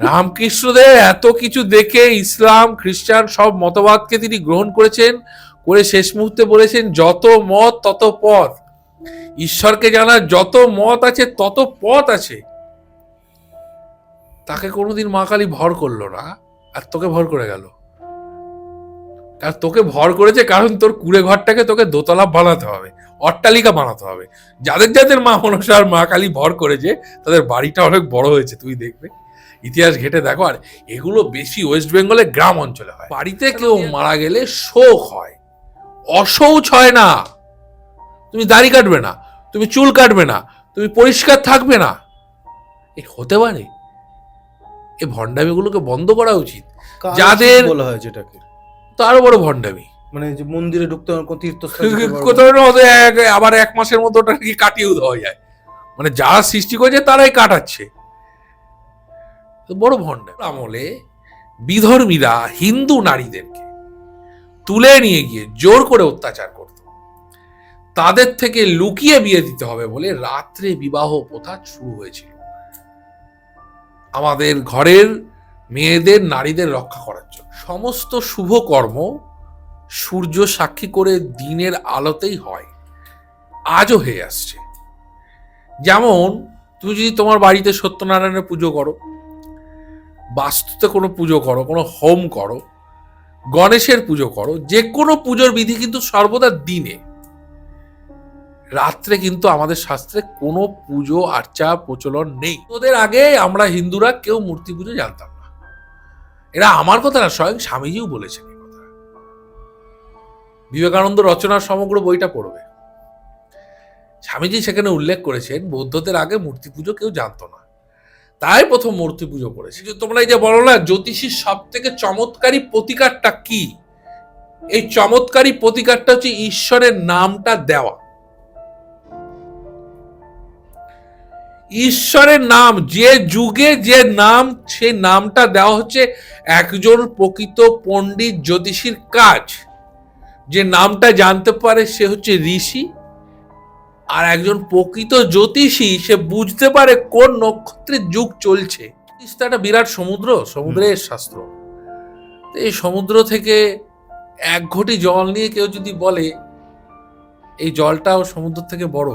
রামকৃষ্ণদেব এত কিছু দেখে ইসলাম খ্রিস্টান সব মতবাদকে তিনি গ্রহণ করেছেন, করে শেষ মুহূর্তে বলেছেন যত মত তত পথ। ঈশ্বরকে জানার যত মত আছে তত পথ আছে। তাকে কোনোদিন মা কালী ভর করলো না, আর তোকে ভর করে গেল। আর তোকে ভর করেছে কারণ তোর কুড়ে ঘরটাকে তোকে দোতলা বানাতে হবে, অট্টালিকা বানাতে হবে। যাদের যাদের মা মনসা আর মা কালী ভর করেছে তাদের বাড়িটা অনেক বড় হয়েছে, তুই দেখবে, ইতিহাস ঘেটে দেখো। আর এগুলো বেশি ওয়েস্ট বেঙ্গলে গ্রাম অঞ্চলে হয়। বাড়িতে কেউ মারা গেলে শোক হয়, অশৌচ হয় না। তুমি দাড়ি কাটবে না, তুমি চুল কাটবে না, তুমি পরিষ্কার থাকবে না, এ হতে পারে? এই ভণ্ডামিগুলোকে বন্ধ করা উচিত। যাদের বলা হয় যেটাকে, তো আরো বড় ভণ্ডামি, মানে যে মন্দিরে ঢুকতে তীর্থস্থান কোথাও না আবার 1 মাসের মতো ওটা কি কাটিয়েও দেওয়া যায়। মানে যারা সৃষ্টি করেছে তারাই কাটাচ্ছে, বড় ভণ্ডামি। আমলে বিধর্মীরা হিন্দু নারীদেরকে তুলে নিয়ে গিয়ে জোর করে অত্যাচার করত, তাদের থেকে লুকিয়ে বিয়ে দিতে হবে বলে রাত্রে বিবাহ প্রথা শুরু হয়েছিল আমাদের ঘরের মেয়েদের নারীদের রক্ষা করার জন্য। সমস্ত শুভ কর্ম সূর্য সাক্ষী করে দিনের আলোতেই হয়, আজও হয়ে আসছে। যেমন তুমি যদি তোমার বাড়িতে সত্যনারায়ণের পুজো করো, বাস্তুতে কোনো পুজো করো, কোনো হোম করো, গণেশের পুজো করো, যে কোনো পুজোর বিধি কিন্তু সর্বদা দিনে। রাত্রে কিন্তু আমাদের শাস্ত্রে কোনো পুজো আর্চা প্রচলন নেই। ওদের আগে আমরা হিন্দুরা কেউ মূর্তি পুজো জানতাম না। এরা আমার কথা না, স্বয়ং স্বামীজিও বলেছেন এই কথা। বিবেকানন্দ রচনার সমগ্র বইটা পড়বে, স্বামীজি সেখানে উল্লেখ করেছেন বৌদ্ধদের আগে মূর্তি পুজো কেউ জানতো না, তাই প্রথম মূর্তি পুজো করেছে। তোমরা এই যে বলো না জ্যোতিষীর সব থেকে চমৎকারী প্রতিকারটা কি, এই চমৎকারী প্রতিকারটা হচ্ছে ঈশ্বরের নামটা দেওয়া। ঈশ্বরের নাম, যে যুগে যে নাম, সেই নামটা দেওয়া হচ্ছে একজন প্রকৃত পণ্ডিত জ্যোতিষীর কাজ। যে নামটা জানতে পারে সে হচ্ছে ঋষি, আর একজন প্রকৃত জ্যোতিষী সে বুঝতে পারে কোন নক্ষত্রের যুগ চলছে। একটা বিরাট সমুদ্র, সমুদ্রের শাস্ত্র। এই সমুদ্র থেকে 1 ঘটি জল নিয়ে কেউ যদি বলে এই জলটাও সমুদ্র থেকে বড়,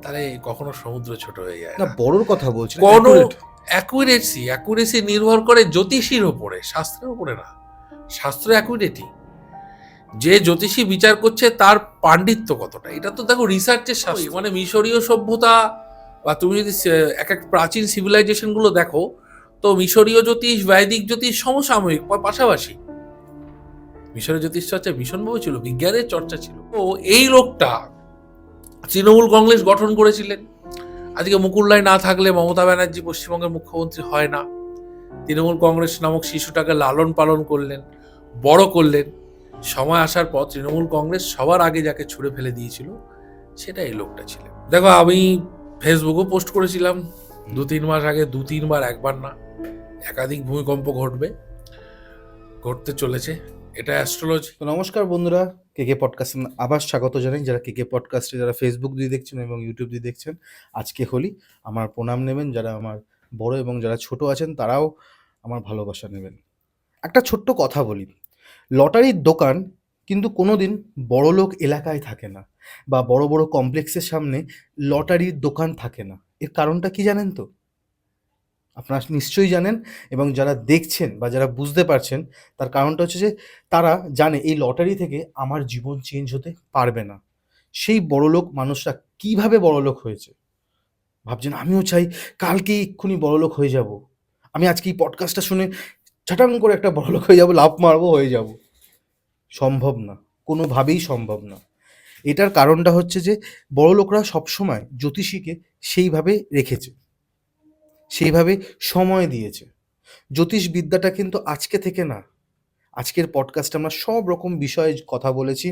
তাহলে কখনো সমুদ্র ছোট হয়ে যায় না। বড়র কথা বলছি, কোন অ্যাকুরেসি নির্ভর করে জ্যোতিষীর উপরে, শাস্ত্রের উপরে না। শাস্ত্র অ্যাকুরেটি, যে জ্যোতিষী বিচার করছে তার পাণ্ডিত্য কতটা, এটা তো দেখো রিসার্চের শাস্ত্র। মানে মিশরীয় সভ্যতা বা তুমি যদি এক এক প্রাচীন সিভিলাইজেশন গুলো দেখো, তো মিশরীয় জ্যোতিষ বৈদিক জ্যোতিষ সমসাময়িক পাশাপাশি। মিশরের জ্যোতিষ চর্চা ভীষণভাবে ছিল, বিজ্ঞানের চর্চা ছিল। তো এই লোকটা তৃণমূল কংগ্রেস গঠন করেছিলেন। আজকে মুকুল রায় না থাকলে মমতা ব্যানার্জি পশ্চিমবঙ্গের মুখ্যমন্ত্রী হয় না। তৃণমূল কংগ্রেস নামক শিশুটাকে লালন পালন করলেন, বড় করলেন। সময় আসার পর তৃণমূল কংগ্রেস সবার আগে যাকে ছুঁড়ে ফেলে দিয়েছিল সেটা এই লোকটা ছিলেন। দেখো, আমি ফেসবুকেও পোস্ট করেছিলাম 2-3 মাস আগে, 2-3 বার, একবার না, একাধিক ভূমিকম্প ঘটতে চলেছে। এটা অ্যাস্ট্রোলজি। তো নমস্কার বন্ধুরা, কেকে পডকাস্টে আবার স্বাগত জানাই। যারা কেকে পডকাস্টে যারা ফেসবুক দিয়ে দেখছেন এবং ইউটিউব দিয়ে দেখছেন, আজকে হোলি, আমার প্রণাম নেবেন। যারা আমার বড় এবং যারা ছোট আছেন তারাও আমার ভালোবাসা নেবেন। একটা ছোট্ট কথা বলি, লটারির দোকান কিন্তু কোনো দিন বড়লোক এলাকায় থাকে না, বা বড় বড় কমপ্লেক্সের সামনে লটারির দোকান থাকে না। এর কারণটা কি জানেন তো? আপনারা নিশ্চয়ই জানেন, এবং যারা দেখছেন বা যারা বুঝতে পারছেন তার কারণটা হচ্ছে যে তারা জানে এই লটারি থেকে আমার জীবন চেঞ্জ হতে পারবে না। সেই বড়লোক মানুষরা কিভাবে বড়লোক হয়েছে ভাবছেন, আমিও চাই কালকে এক্ষুনি বড়লোক হয়ে যাব, আমি আজকে এই পডকাস্টটা শুনে ছাটাং করে একটা বড়লোক হয়ে যাব, লাফ মারবো, হয়ে যাব। সম্ভব না, কোনোভাবেই সম্ভব না। এটার কারণটা হচ্ছে যে বড়লোকরা সবসময় জ্যোতিষীকে সেইভাবে রেখেছে, সেইভাবে সময় দিয়েছে। জ্যোতিষ বিদ্যাটা কিন্তু আজকে থেকে না। আজকের পডকাস্টে আমরা সব রকম বিষয়ে কথা বলেছি,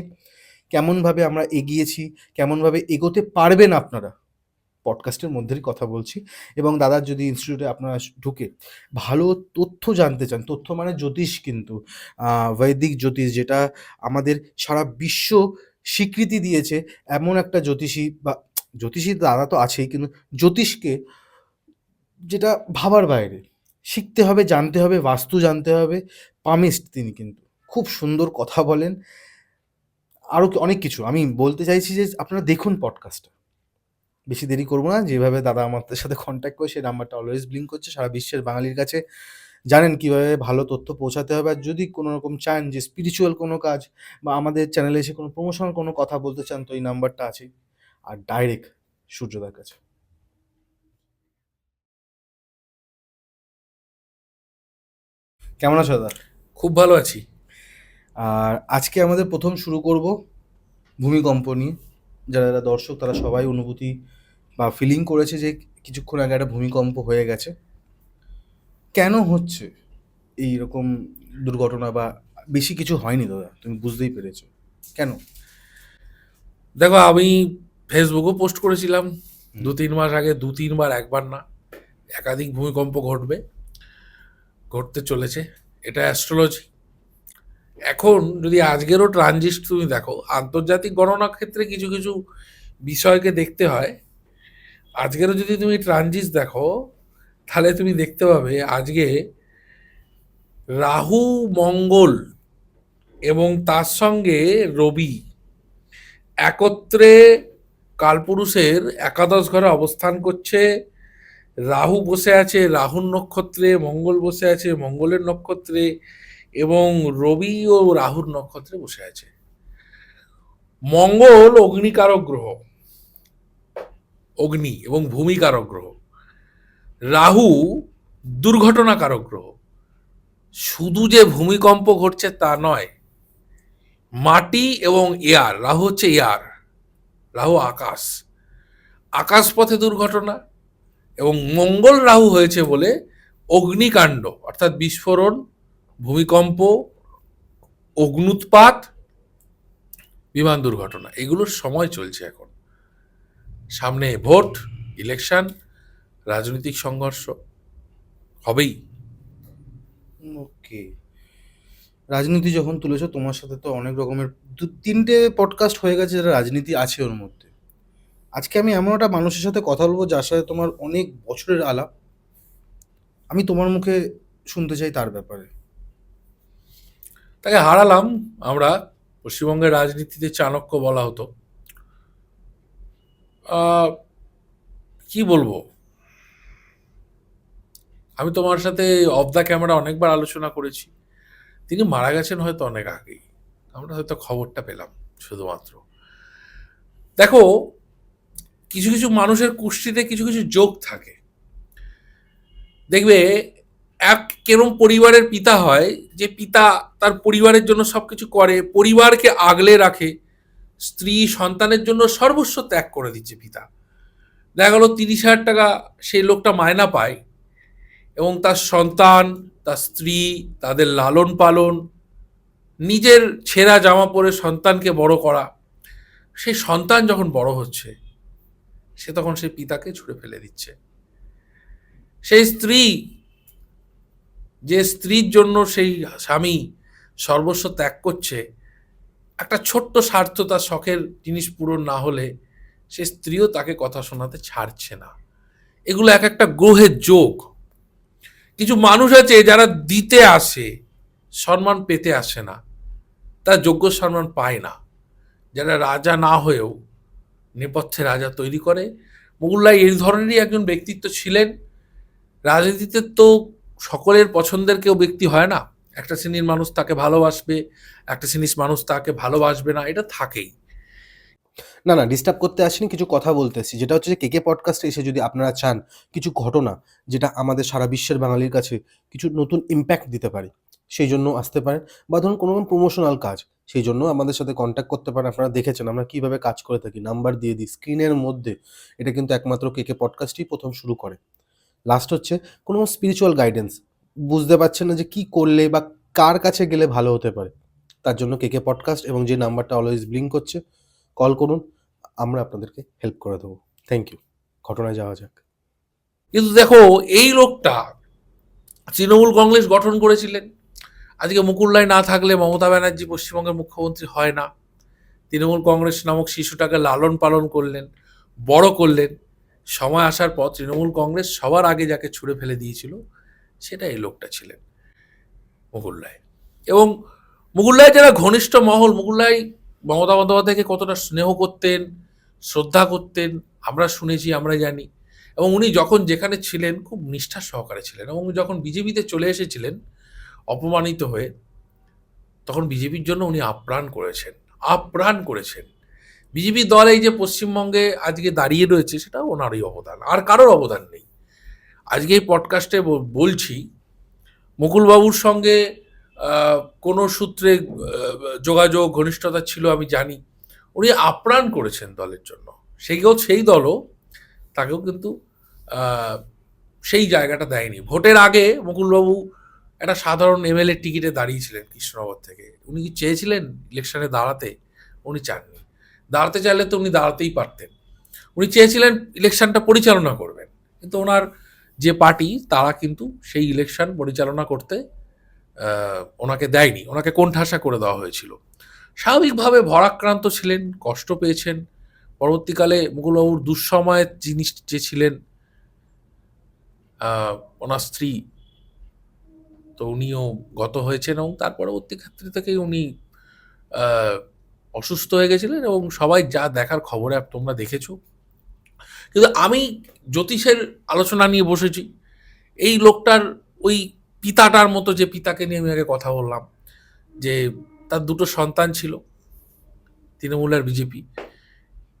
কেমনভাবে আমরা এগিয়েছি, কেমনভাবে এগোতে পারবেন আপনারা, পডকাস্টের মধ্যেই কথা বলছি। এবং দাদার যদি ইনস্টিটিউটে আপনারা ঢুকে ভালো তথ্য জানতে চান, তথ্য মানে জ্যোতিষ, কিন্তু বৈদিক জ্যোতিষ, যেটা আমাদের সারা বিশ্ব স্বীকৃতি দিয়েছে, এমন একটা জ্যোতিষী, বা জ্যোতিষী দাদা তো আছেই, কিন্তু জ্যোতিষকে যেটা ভাবার বাইরে। শিখতে হবে, জানতে হবে, বাস্তু জানতে হবে। পামিস্ট তিনি কিন্তু খুব সুন্দর কথা বলেন। আরও অনেক কিছু আমি বলতে চাইছি যে আপনারা দেখুন পডকাস্টটা। বেশি দেরি করবো না। যেভাবে দাদা আমাদের সাথে কন্ট্যাক্ট করে সেই নাম্বারটা অলওয়েজ ব্লিঙ্ক করছে সারা বিশ্বের বাঙালির কাছে। জানেন কীভাবে ভালো তথ্য পৌঁছাতে হবে। আর যদি কোনো রকম চান যে স্পিরিচুয়াল কোনো কাজ বা আমাদের চ্যানেলে এসে কোনো প্রমোশনাল কোনো কথা বলতে চান, তো এই নাম্বারটা আছেই। আর ডাইরেক্ট সূর্যদার কাছে। কেমন আছো দাদা? খুব ভালো আছি। আর আজকে আমাদের প্রথম শুরু করব ভূমিকম্প নিয়ে। যারা যারা দর্শক তারা সবাই অনুভূতি বা ফিলিং করেছে যে কিছুক্ষণ আগে একটা ভূমিকম্প হয়ে গেছে। কেন হচ্ছে এই রকম দুর্ঘটনা? বা বেশি কিছু হয়নি দাদা, তুমি বুঝতেই পেরেছো কেন? দেখো, আমি ফেসবুকেও পোস্ট করেছিলাম হুম। 2-3 মাস আগে, 2-3 বার, একবার না, একাধিক ভূমিকম্প ঘটবে, ঘটতে চলেছে। এটা অ্যাস্ট্রোলজি। এখন যদি আজকেরও ট্রানজিট তুমি দেখো, আন্তর্জাতিক গণনার ক্ষেত্রে কিছু কিছু বিষয়কে দেখতে হয়। আজকেরও যদি তুমি ট্রানজিট দেখো, তাহলে তুমি দেখতে পাবে আজকে রাহু, মঙ্গল এবং তার সঙ্গে রবি একত্রে কালপুরুষের একাদশ ঘরে অবস্থান করছে। রাহু বসে আছে রাহুর নক্ষত্রে, মঙ্গল বসে আছে মঙ্গলের নক্ষত্রে, এবং রবি ও রাহুর নক্ষত্রে বসে আছে। মঙ্গল অগ্নিকারক গ্রহ, অগ্নি এবং ভূমিকারক গ্রহ। রাহু দুর্ঘটনাকারক গ্রহ। শুধু যে ভূমিকম্প ঘটছে তা নয়, মাটি এবং এয়ার, রাহু হচ্ছে এয়ার, রাহু আকাশ, আকাশপথে দুর্ঘটনা। এবং মঙ্গল রাহু হয়েছে বলে অগ্নিকাণ্ড, অর্থাৎ বিস্ফোরণ, ভূমিকম্প, অগ্নুৎপাত, বিমান দুর্ঘটনা, এগুলোর সময় চলছে এখন। সামনে ভোট, ইলেকশন, রাজনৈতিক সংঘর্ষ হবেই। ওকে, রাজনীতি যখন তুলেছো, তোমার সাথে তো অনেক রকমের 2-3টে পডকাস্ট হয়ে গেছে যারা রাজনীতি আছে ওর মধ্যে। আজকে আমি এমন একটা মানুষের সাথে কথা বলবো যার সাথে তোমার অনেক বছরের আলাপ। আমি তোমার মুখে শুনতে চাই তার ব্যাপারে। তাকে হারালাম আমরা। পশ্চিমবঙ্গের রাজনীতিতে চাণক্য বলা হতো। কি বলবো, আমি তোমার সাথে অফ দ্য ক্যামেরা অনেকবার আলোচনা করেছি। তিনি মারা গেছেন হয়তো অনেক আগেই, আমরা হয়তো খবরটা পেলাম শুধুমাত্র। দেখো, কিছু কিছু মানুষের কুষ্ঠিতে কিছু কিছু যোগ থাকে। দেখবে, এক কেরম পরিবারের পিতা হয়, যে পিতা তার পরিবারের জন্য সবকিছু করে, পরিবারকে আগলে রাখে, স্ত্রী সন্তানের জন্য সর্বস্ব ত্যাগ করে দিচ্ছে পিতা। দেখা গেল 30,000 টাকা সেই লোকটা মায়না পায়, এবং তার সন্তান, তার স্ত্রী, তাদের লালন পালন, নিজের ছেঁড়া জামা পরে সন্তানকে বড় করা। সেই সন্তান যখন বড় হচ্ছে, সে তখন সেই পিতাকে ছুঁড়ে ফেলে দিচ্ছে। সেই স্ত্রী, যে স্ত্রীর জন্য সেই স্বামী সর্বস্ব ত্যাগ করছে, একটা ছোট্ট স্বার্থ, তার শখের জিনিস পূরণ না হলে সে স্ত্রীও তাকে কথা শোনাতে ছাড়ছে না। এগুলো এক একটা গ্রহের যোগ। কিছু মানুষ আছে যারা দিতে আসে, সম্মান পেতে আসে না, তার যোগ্য সম্মান পায় না। যারা রাজা না হয়েও নেপথ্যে রাজা তৈরি করে। মোগলাই এই ধরনেরই একজন ব্যক্তিত্ব ছিলেন। রাজনীতিতে তো সকলের পছন্দের কেউ ব্যক্তি হয় না। একটা শ্রেণীর মানুষ তাকে ভালোবাসবে, একটা শ্রেণীর মানুষ তাকে ভালোবাসবে না, এটা থাকেই। না, না, ডিস্টার্ব করতে আসিনি, কিছু কথা বলতে এসেছি। যেটা হচ্ছে যে কেকে পডকাস্টে এসে যদি আপনারা চান কিছু ঘটনা যেটা আমাদের সারা বিশ্বের বাঙালির কাছে কিছু নতুন ইমপ্যাক্ট দিতে পারে, সেই জন্য আসতে পারেন। বা ধরুন কোনো রকম প্রমোশনাল কাজ, সেই জন্য আমাদের সাথে কন্ট্যাক্ট করতে পারেন। আপনারা দেখেছেন আমরা কীভাবে কাজ করে থাকি, নাম্বার দিয়ে দিই স্ক্রিনের মধ্যে। এটা কিন্তু একমাত্র কেকে পডকাস্টই প্রথম শুরু করে। লাস্ট হচ্ছে কোনো স্পিরিচুয়াল গাইডেন্স, বুঝতে পারছেন না যে কী করলে বা কার কাছে গেলে ভালো হতে পারে, তার জন্য কেকে পডকাস্ট এবং যে নাম্বারটা অলওয়েজ ব্লিঙ্ক করছে, কল করুন, আমরা আপনাদেরকে হেল্প করে দেবো। Thank you. ঘটনায় যাওয়া যাক। কিন্তু দেখো, এই লোকটা তৃণমূল কংগ্রেস গঠন করেছিলেন। আজকে মুকুল রায় না থাকলে মমতা ব্যানার্জি পশ্চিমবঙ্গের মুখ্যমন্ত্রী হয় না। তৃণমূল কংগ্রেস নামক শিশুটাকে লালন পালন করলেন, বড় করলেন, সময় আসার পর তৃণমূল কংগ্রেস সবার আগে যাকে ছুঁড়ে ফেলে দিয়েছিল সেটা এই লোকটা ছিলেন, মুকুল রায়। এবং মুকুল রায় যারা ঘনিষ্ঠ মহল, মুকুল রায় মমতা বন্দ্যোপাধ্যায়কে কতটা স্নেহ করতেন, শ্রদ্ধা করতেন আমরা শুনেছি, আমরা জানি। এবং উনি যখন যেখানে ছিলেন খুব নিষ্ঠার সহকারে ছিলেন, এবং যখন বিজেপিতে চলে এসেছিলেন অপমানিত হয়ে, তখন বিজেপির জন্য উনি আপ্রাণ করেছেন। বিজেপি দল এই যে পশ্চিমবঙ্গে আজকে দাঁড়িয়ে রয়েছে সেটাও ওনারই অবদান, আর কারোর অবদান নেই। আজকে এই পডকাস্টে বলছি, মুকুলবাবুর সঙ্গে কোনো সূত্রে যোগাযোগ ঘনিষ্ঠতা ছিল আমি জানি, উনি আপ্রাণ করেছেন দলের জন্য। সেই দলও তাকেও কিন্তু সেই জায়গাটা দেয়নি। ভোটের আগে মুকুলবাবু একটা সাধারণ এমএলএ টিকিটে দাঁড়িয়েছিলেন কৃষ্ণনগর থেকে। উনি কি চেয়েছিলেন ইলেকশনে দাঁড়াতে? উনি চাননি। দাঁড়াতে চাইলে তো উনি দাঁড়াতেই পারতেন। উনি চেয়েছিলেন ইলেকশনটা পরিচালনা করবেন, কিন্তু ওনার যে পার্টি তারা কিন্তু সেই ইলেকশন পরিচালনা করতে ওনাকে দেয়নি, ওনাকে কোণঠাসা করে দেওয়া হয়েছিল। স্বাভাবিকভাবে ভরাক্রান্ত ছিলেন, কষ্ট পেয়েছেন। পরবর্তীকালে মুকুলবাবুর দুঃসময়ের জিনিস যে ছিলেন ওনার স্ত্রী, তো উনিও গত হয়েছেন, এবং তার পরবর্তী ক্ষেত্রে থেকেই উনি অসুস্থ হয়ে গেছিলেন, এবং সবাই যা দেখার খবরে তোমরা দেখেছো। কিন্তু আমি জ্যোতিষের আলোচনা নিয়ে বসেছি। এই লোকটার ওই পিতাটার মতো, যে পিতাকে নিয়ে আমি আগে কথা বললাম, যে তার দুটো সন্তান ছিল, তৃণমূল আর বিজেপি,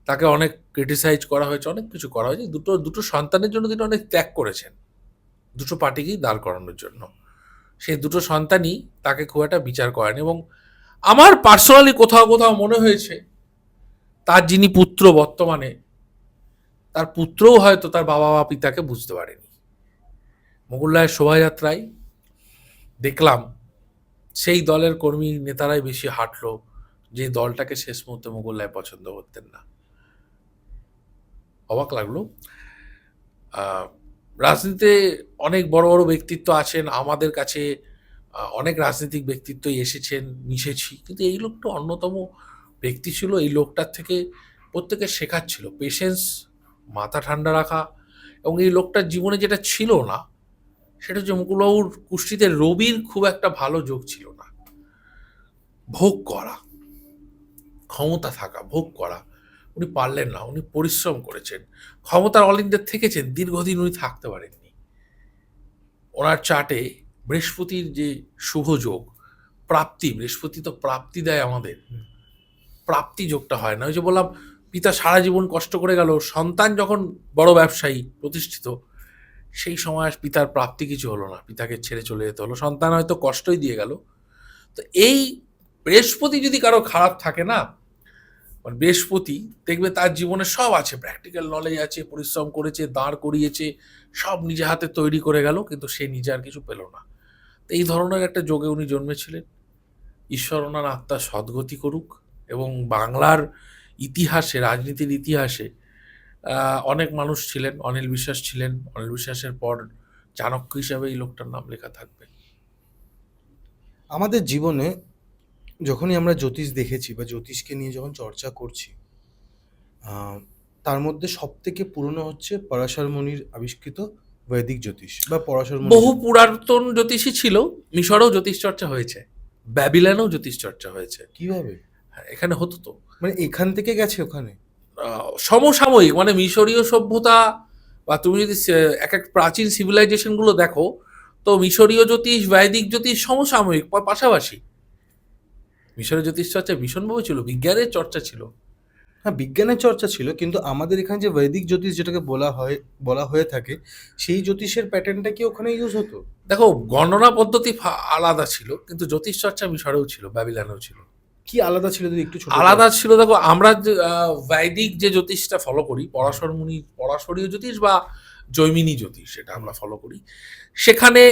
তাকে অনেক ক্রিটিসাইজ করা হয়েছে, অনেক কিছু করা হয়েছে। দুটো সন্তানের জন্য তিনি অনেক ত্যাগ করেছেন, দুটো পার্টিকেই দাঁড় করানোর জন্য। সেই দুটো সন্তানই তাকে খুব একটা বিচার করেন। এবং আমার পার্সোনালি কোথাও কোথাও মনে হয়েছে তার যিনি পুত্র বর্তমানে, তার পুত্রও হয়তো তার বাবা বা পিতাকে বুঝতে পারেনি। মুকুল রায়ের শোভাযাত্রায় দেখলাম সেই দলের কর্মী নেতারাই বেশি হাঁটলো, যে দলটাকে শেষ মুহূর্তে মুকুল রায় পছন্দ করতেন না। অবাক লাগলো। রাজনীতিতে অনেক বড় বড় ব্যক্তিত্ব আছেন, আমাদের কাছে অনেক রাজনৈতিক ব্যক্তিত্বই এসেছেন, মিশেছি, কিন্তু এই লোকটা অন্যতম ব্যক্তি ছিল। এই লোকটার থেকে প্রত্যেকের শেখার ছিল পেশেন্স, মাথা ঠান্ডা রাখা। এবং এই লোকটার জীবনে যেটা ছিল না, সেটা হচ্ছে মুকুলবাবুর কুষ্টিতে রবির খুব একটা ভালো যোগ ছিল না। ভোগ করা, ক্ষমতা থাকা, ভোগ করা উনি পারলেন না। উনি পরিশ্রম করেছেন, ক্ষমতার অলিন্দে থেকেছেন, দীর্ঘদিন উনি থাকতে পারেননি। ওনার চার্টে বৃহস্পতির যে শুভ যোগ, প্রাপ্তি, বৃহস্পতি তো প্রাপ্তি দেয় আমাদের, প্রাপ্তি যোগটা হয় না। ওই যে বললাম, পিতা সারা জীবন কষ্ট করে গেল, সন্তান যখন বড় ব্যবসায়ী প্রতিষ্ঠিত, সেই সময় আর পিতার প্রাপ্তি কিছু হলো না, পিতাকে ছেড়ে চলে যেতে হলো। সন্তান হয়তো কষ্টই দিয়ে গেল। তো এই বৃহস্পতি যদি কারো খারাপ থাকে না, মানে বৃহস্পতি দেখবে তার জীবনে সব আছে, প্র্যাকটিক্যাল নলেজ আছে, পরিশ্রম করেছে, দাঁড় করিয়েছে, সব নিজে হাতে তৈরি করে গেল, কিন্তু সে নিজে আর কিছু পেল না। তো এই ধরনের একটা যোগে উনি জন্মেছিলেন। ঈশ্বর ওনার আত্মার সদ্গতি করুক। এবং বাংলার ইতিহাসে, রাজনীতির ইতিহাসে অনেক মানুষ ছিলেন, অনিল বিশ্বাস ছিলেন, অনিল বিশ্বাসের পর চাণক্য হিসাবে এই লোকটার নাম লেখা থাকবে। আমাদের জীবনে যখনই আমরা জ্যোতিষ দেখেছি বা জ্যোতিষকে নিয়ে যখন চর্চা করছি, তার মধ্যে সব থেকে পুরনো হচ্ছে পরাশর মুনির আবিষ্কৃত বৈদিক জ্যোতিষ বা পরাশর মুনি। বহু পুরাতন জ্যোতিষী ছিল, মিশরেও জ্যোতিষ চর্চা হয়েছে, ব্যাবিলনেও জ্যোতিষ চর্চা হয়েছে। কিভাবে? হ্যাঁ, এখানে হতো তো। মানে এখান থেকে গেছে ওখানে? সমসাময়িক, মানে মিশরীয় সভ্যতা, বা তুমি যদি এক এক প্রাচীন সিভিলাইজেশনগুলো দেখো, তো মিশরীয় জ্যোতিষ, বৈদিক জ্যোতিষ সমসাময়িক, পাশাপাশি। মিশরের জ্যোতিষ চর্চা ভীষণভাবে ছিল, বিজ্ঞানের চর্চা ছিল। হ্যাঁ, বিজ্ঞানের চর্চা ছিল, কিন্তু আমাদের এখানে যে বৈদিক জ্যোতিষ যেটাকে বলা হয়ে থাকে, সেই জ্যোতিষের প্যাটার্নটা কি ওখানে ইউজ হতো? দেখো, গণনা পদ্ধতি আলাদা ছিল, কিন্তু জ্যোতিষ চর্চা মিশরেও ছিল, ব্যাবিলনেও ছিল। কি আলাদা ছিল যদি একটু ছোট আলাদা ছিল, দেখো আমরা বৈদিক যে জ্যোতিষটা ফলো করি, পরাশরীয় জ্যোতিষ বা জৈমিনী জ্যোতিষ, সেটা আমরা ফলো করি। সেখানে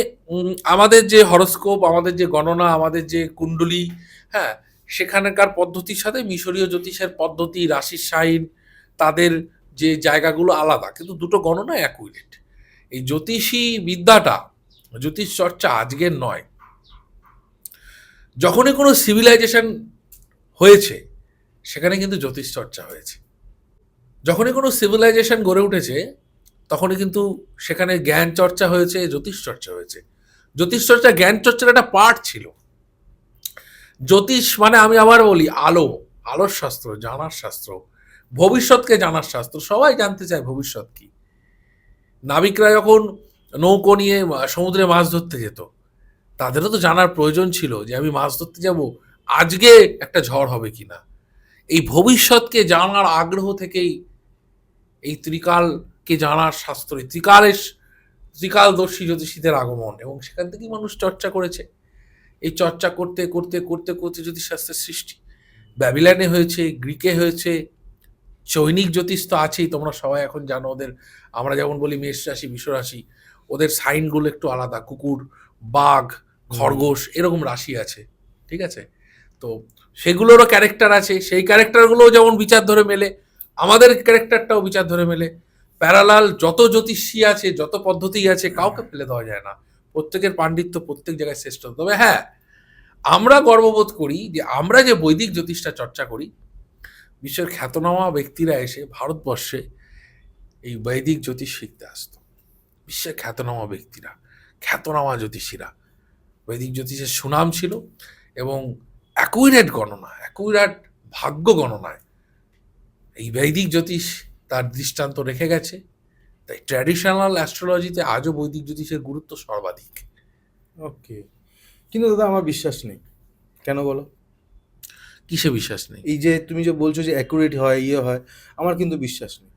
আমাদের যে হরোস্কোপ, আমাদের যে গণনা, আমাদের যে কুণ্ডলী, হ্যাঁ, সেখানকার পদ্ধতির সাথে মিশরীয় জ্যোতিষের পদ্ধতি, রাশির সাইন, তাদের যে জায়গাগুলো আলাদা, কিন্তু দুটো গণনা অ্যাকুরেট। এই জ্যোতিষী বিদ্যাটা, জ্যোতিষ চর্চা আজকের নয়। যখনই কোনো সিভিলাইজেশন হয়েছে, সেখানে কিন্তু জ্যোতিষ চর্চা হয়েছে। যখনই কোনো সিভিলাইজেশন গড়ে উঠেছে, তখনই কিন্তু সেখানে জ্ঞান চর্চা হয়েছে, জ্যোতিষ চর্চা হয়েছে। জ্যোতিষ চর্চা জ্ঞান চর্চার একটা পার্ট ছিল। জ্যোতিষ মানে আমি আবার বলি আলোর শাস্ত্র, জানার শাস্ত্র, ভবিষ্যৎকে জানার শাস্ত্র। সবাই জানতে চায় ভবিষ্যৎ কি। নাবিকরা যখন নৌকো নিয়ে সমুদ্রে মাছ ধরতে যেত, তাদেরও তো জানার প্রয়োজন ছিল যে আমি মাছ ধরতে যাব, আজকে একটা ঝড় হবে কিনা। এই ভবিষ্যৎকে জানার আগ্রহ থেকেই এই ত্রিকালকে জানার শাস্ত্র, ত্রিকালদর্শী জ্যোতিষীদের আগমন, এবং সেখান থেকেই মানুষ চর্চা করেছে। এই চর্চা করতে করতে করতে করতে জ্যোতিষশাস্ত্রের সৃষ্টি ব্যাবিলনে হয়েছে, গ্রিকে হয়েছে, চৈনিক জ্যোতিষ তো আছেই, তোমরা সবাই এখন জানো ওদের। আমরা যেমন বলি মেষ রাশি, বৃষ রাশি, ওদের সাইনগুলো একটু আলাদা। কুকুর, বাঘ, খরগোশ এরকম রাশি আছে, ঠিক আছে? তো সেগুলোরও ক্যারেক্টার আছে, সেই ক্যারেক্টারগুলোও যেমন বিচার ধরে মেলে, আমাদের ক্যারেক্টারটাও বিচার ধরে মেলে। প্যারালাল যত জ্যোতিষী আছে, যত পদ্ধতি আছে, কাউকে ফেলে দেওয়া যায় না। প্রত্যেকের পাণ্ডিত্য প্রত্যেক জায়গায় শ্রেষ্ঠ। তবে হ্যাঁ, আমরা গর্ববোধ করি যে আমরা যে বৈদিক জ্যোতিষটা চর্চা করি, বিশ্বের খ্যাতনামা ব্যক্তিরা এসে ভারতবর্ষে এই বৈদিক জ্যোতিষ শিখতে আসতো। বিশ্বের খ্যাতনামা ব্যক্তিরা, খ্যাতনামা জ্যোতিষীরা, বৈদিক জ্যোতিষের সুনাম ছিল, এবং অ্যাকুরেট ভাগ্য গণনায় এই বৈদিক জ্যোতিষ তার দৃষ্টান্ত রেখে গেছে। তাই ট্র্যাডিশনাল অ্যাস্ট্রোলজিতে আজও বৈদিক জ্যোতিষের গুরুত্ব সর্বাধিক। ওকে, কিন্তু দাদা আমার বিশ্বাস নেই। কেন বলো? কিসে বিশ্বাস নেই? এই যে তুমি যে বলছো যে অ্যাকুরেট হয়, হয়, আমার কিন্তু বিশ্বাস নেই।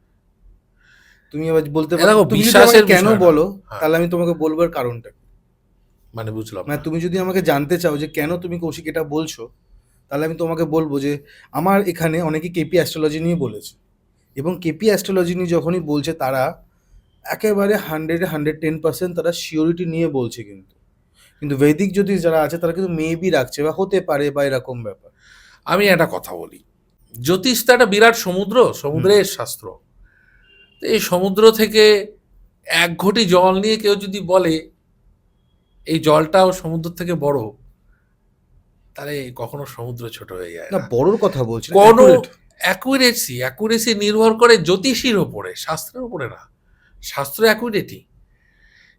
তুমি আবার বলতে পারো, দেখো, তুমি যদি আমাকে বিশ্বাসের কেন বিষয় না। বলো, হ্যাঁ, তাহলে আমি তোমাকে বলবার কারণটা কি। মানে বুঝলাম মানে না। তুমি যদি আমাকে জানতে চাও যে কেন তুমি কৌশিক এটা বলছো, তাহলে আমি তোমাকে বলবো যে আমার এখানে অনেকে কেপি অ্যাস্ট্রোলজি নিয়ে বলেছে, এবং কেপি অ্যাস্ট্রোলজি নিয়ে যখনই বলছে তারা একেবারে 110% তারা শিওরিটি নিয়ে বলছে। কিন্তু কিন্তু বৈদিক জ্যোতিষ যারা আছে তারা কিন্তু মেবি রাখছে বা হতে পারে বা এরকম ব্যাপার। আমি একটা কথা বলি, জ্যোতিষ তো একটা বিরাট সমুদ্রের শাস্ত্র। তো এই সমুদ্র থেকে এক ঘটি জল নিয়ে কেউ যদি বলে এই জলটাও সমুদ্র থেকে বড়, তাহলে কখনো সমুদ্র ছোট হয়ে যায় না, না। বড়োর কথা বলছি না, কোনো accurate। অ্যাকুরেসি নির্ভর করে জ্যোতিষীর উপরে, শাস্ত্রের উপরে না। শাস্ত্র অ্যাকুরেটি,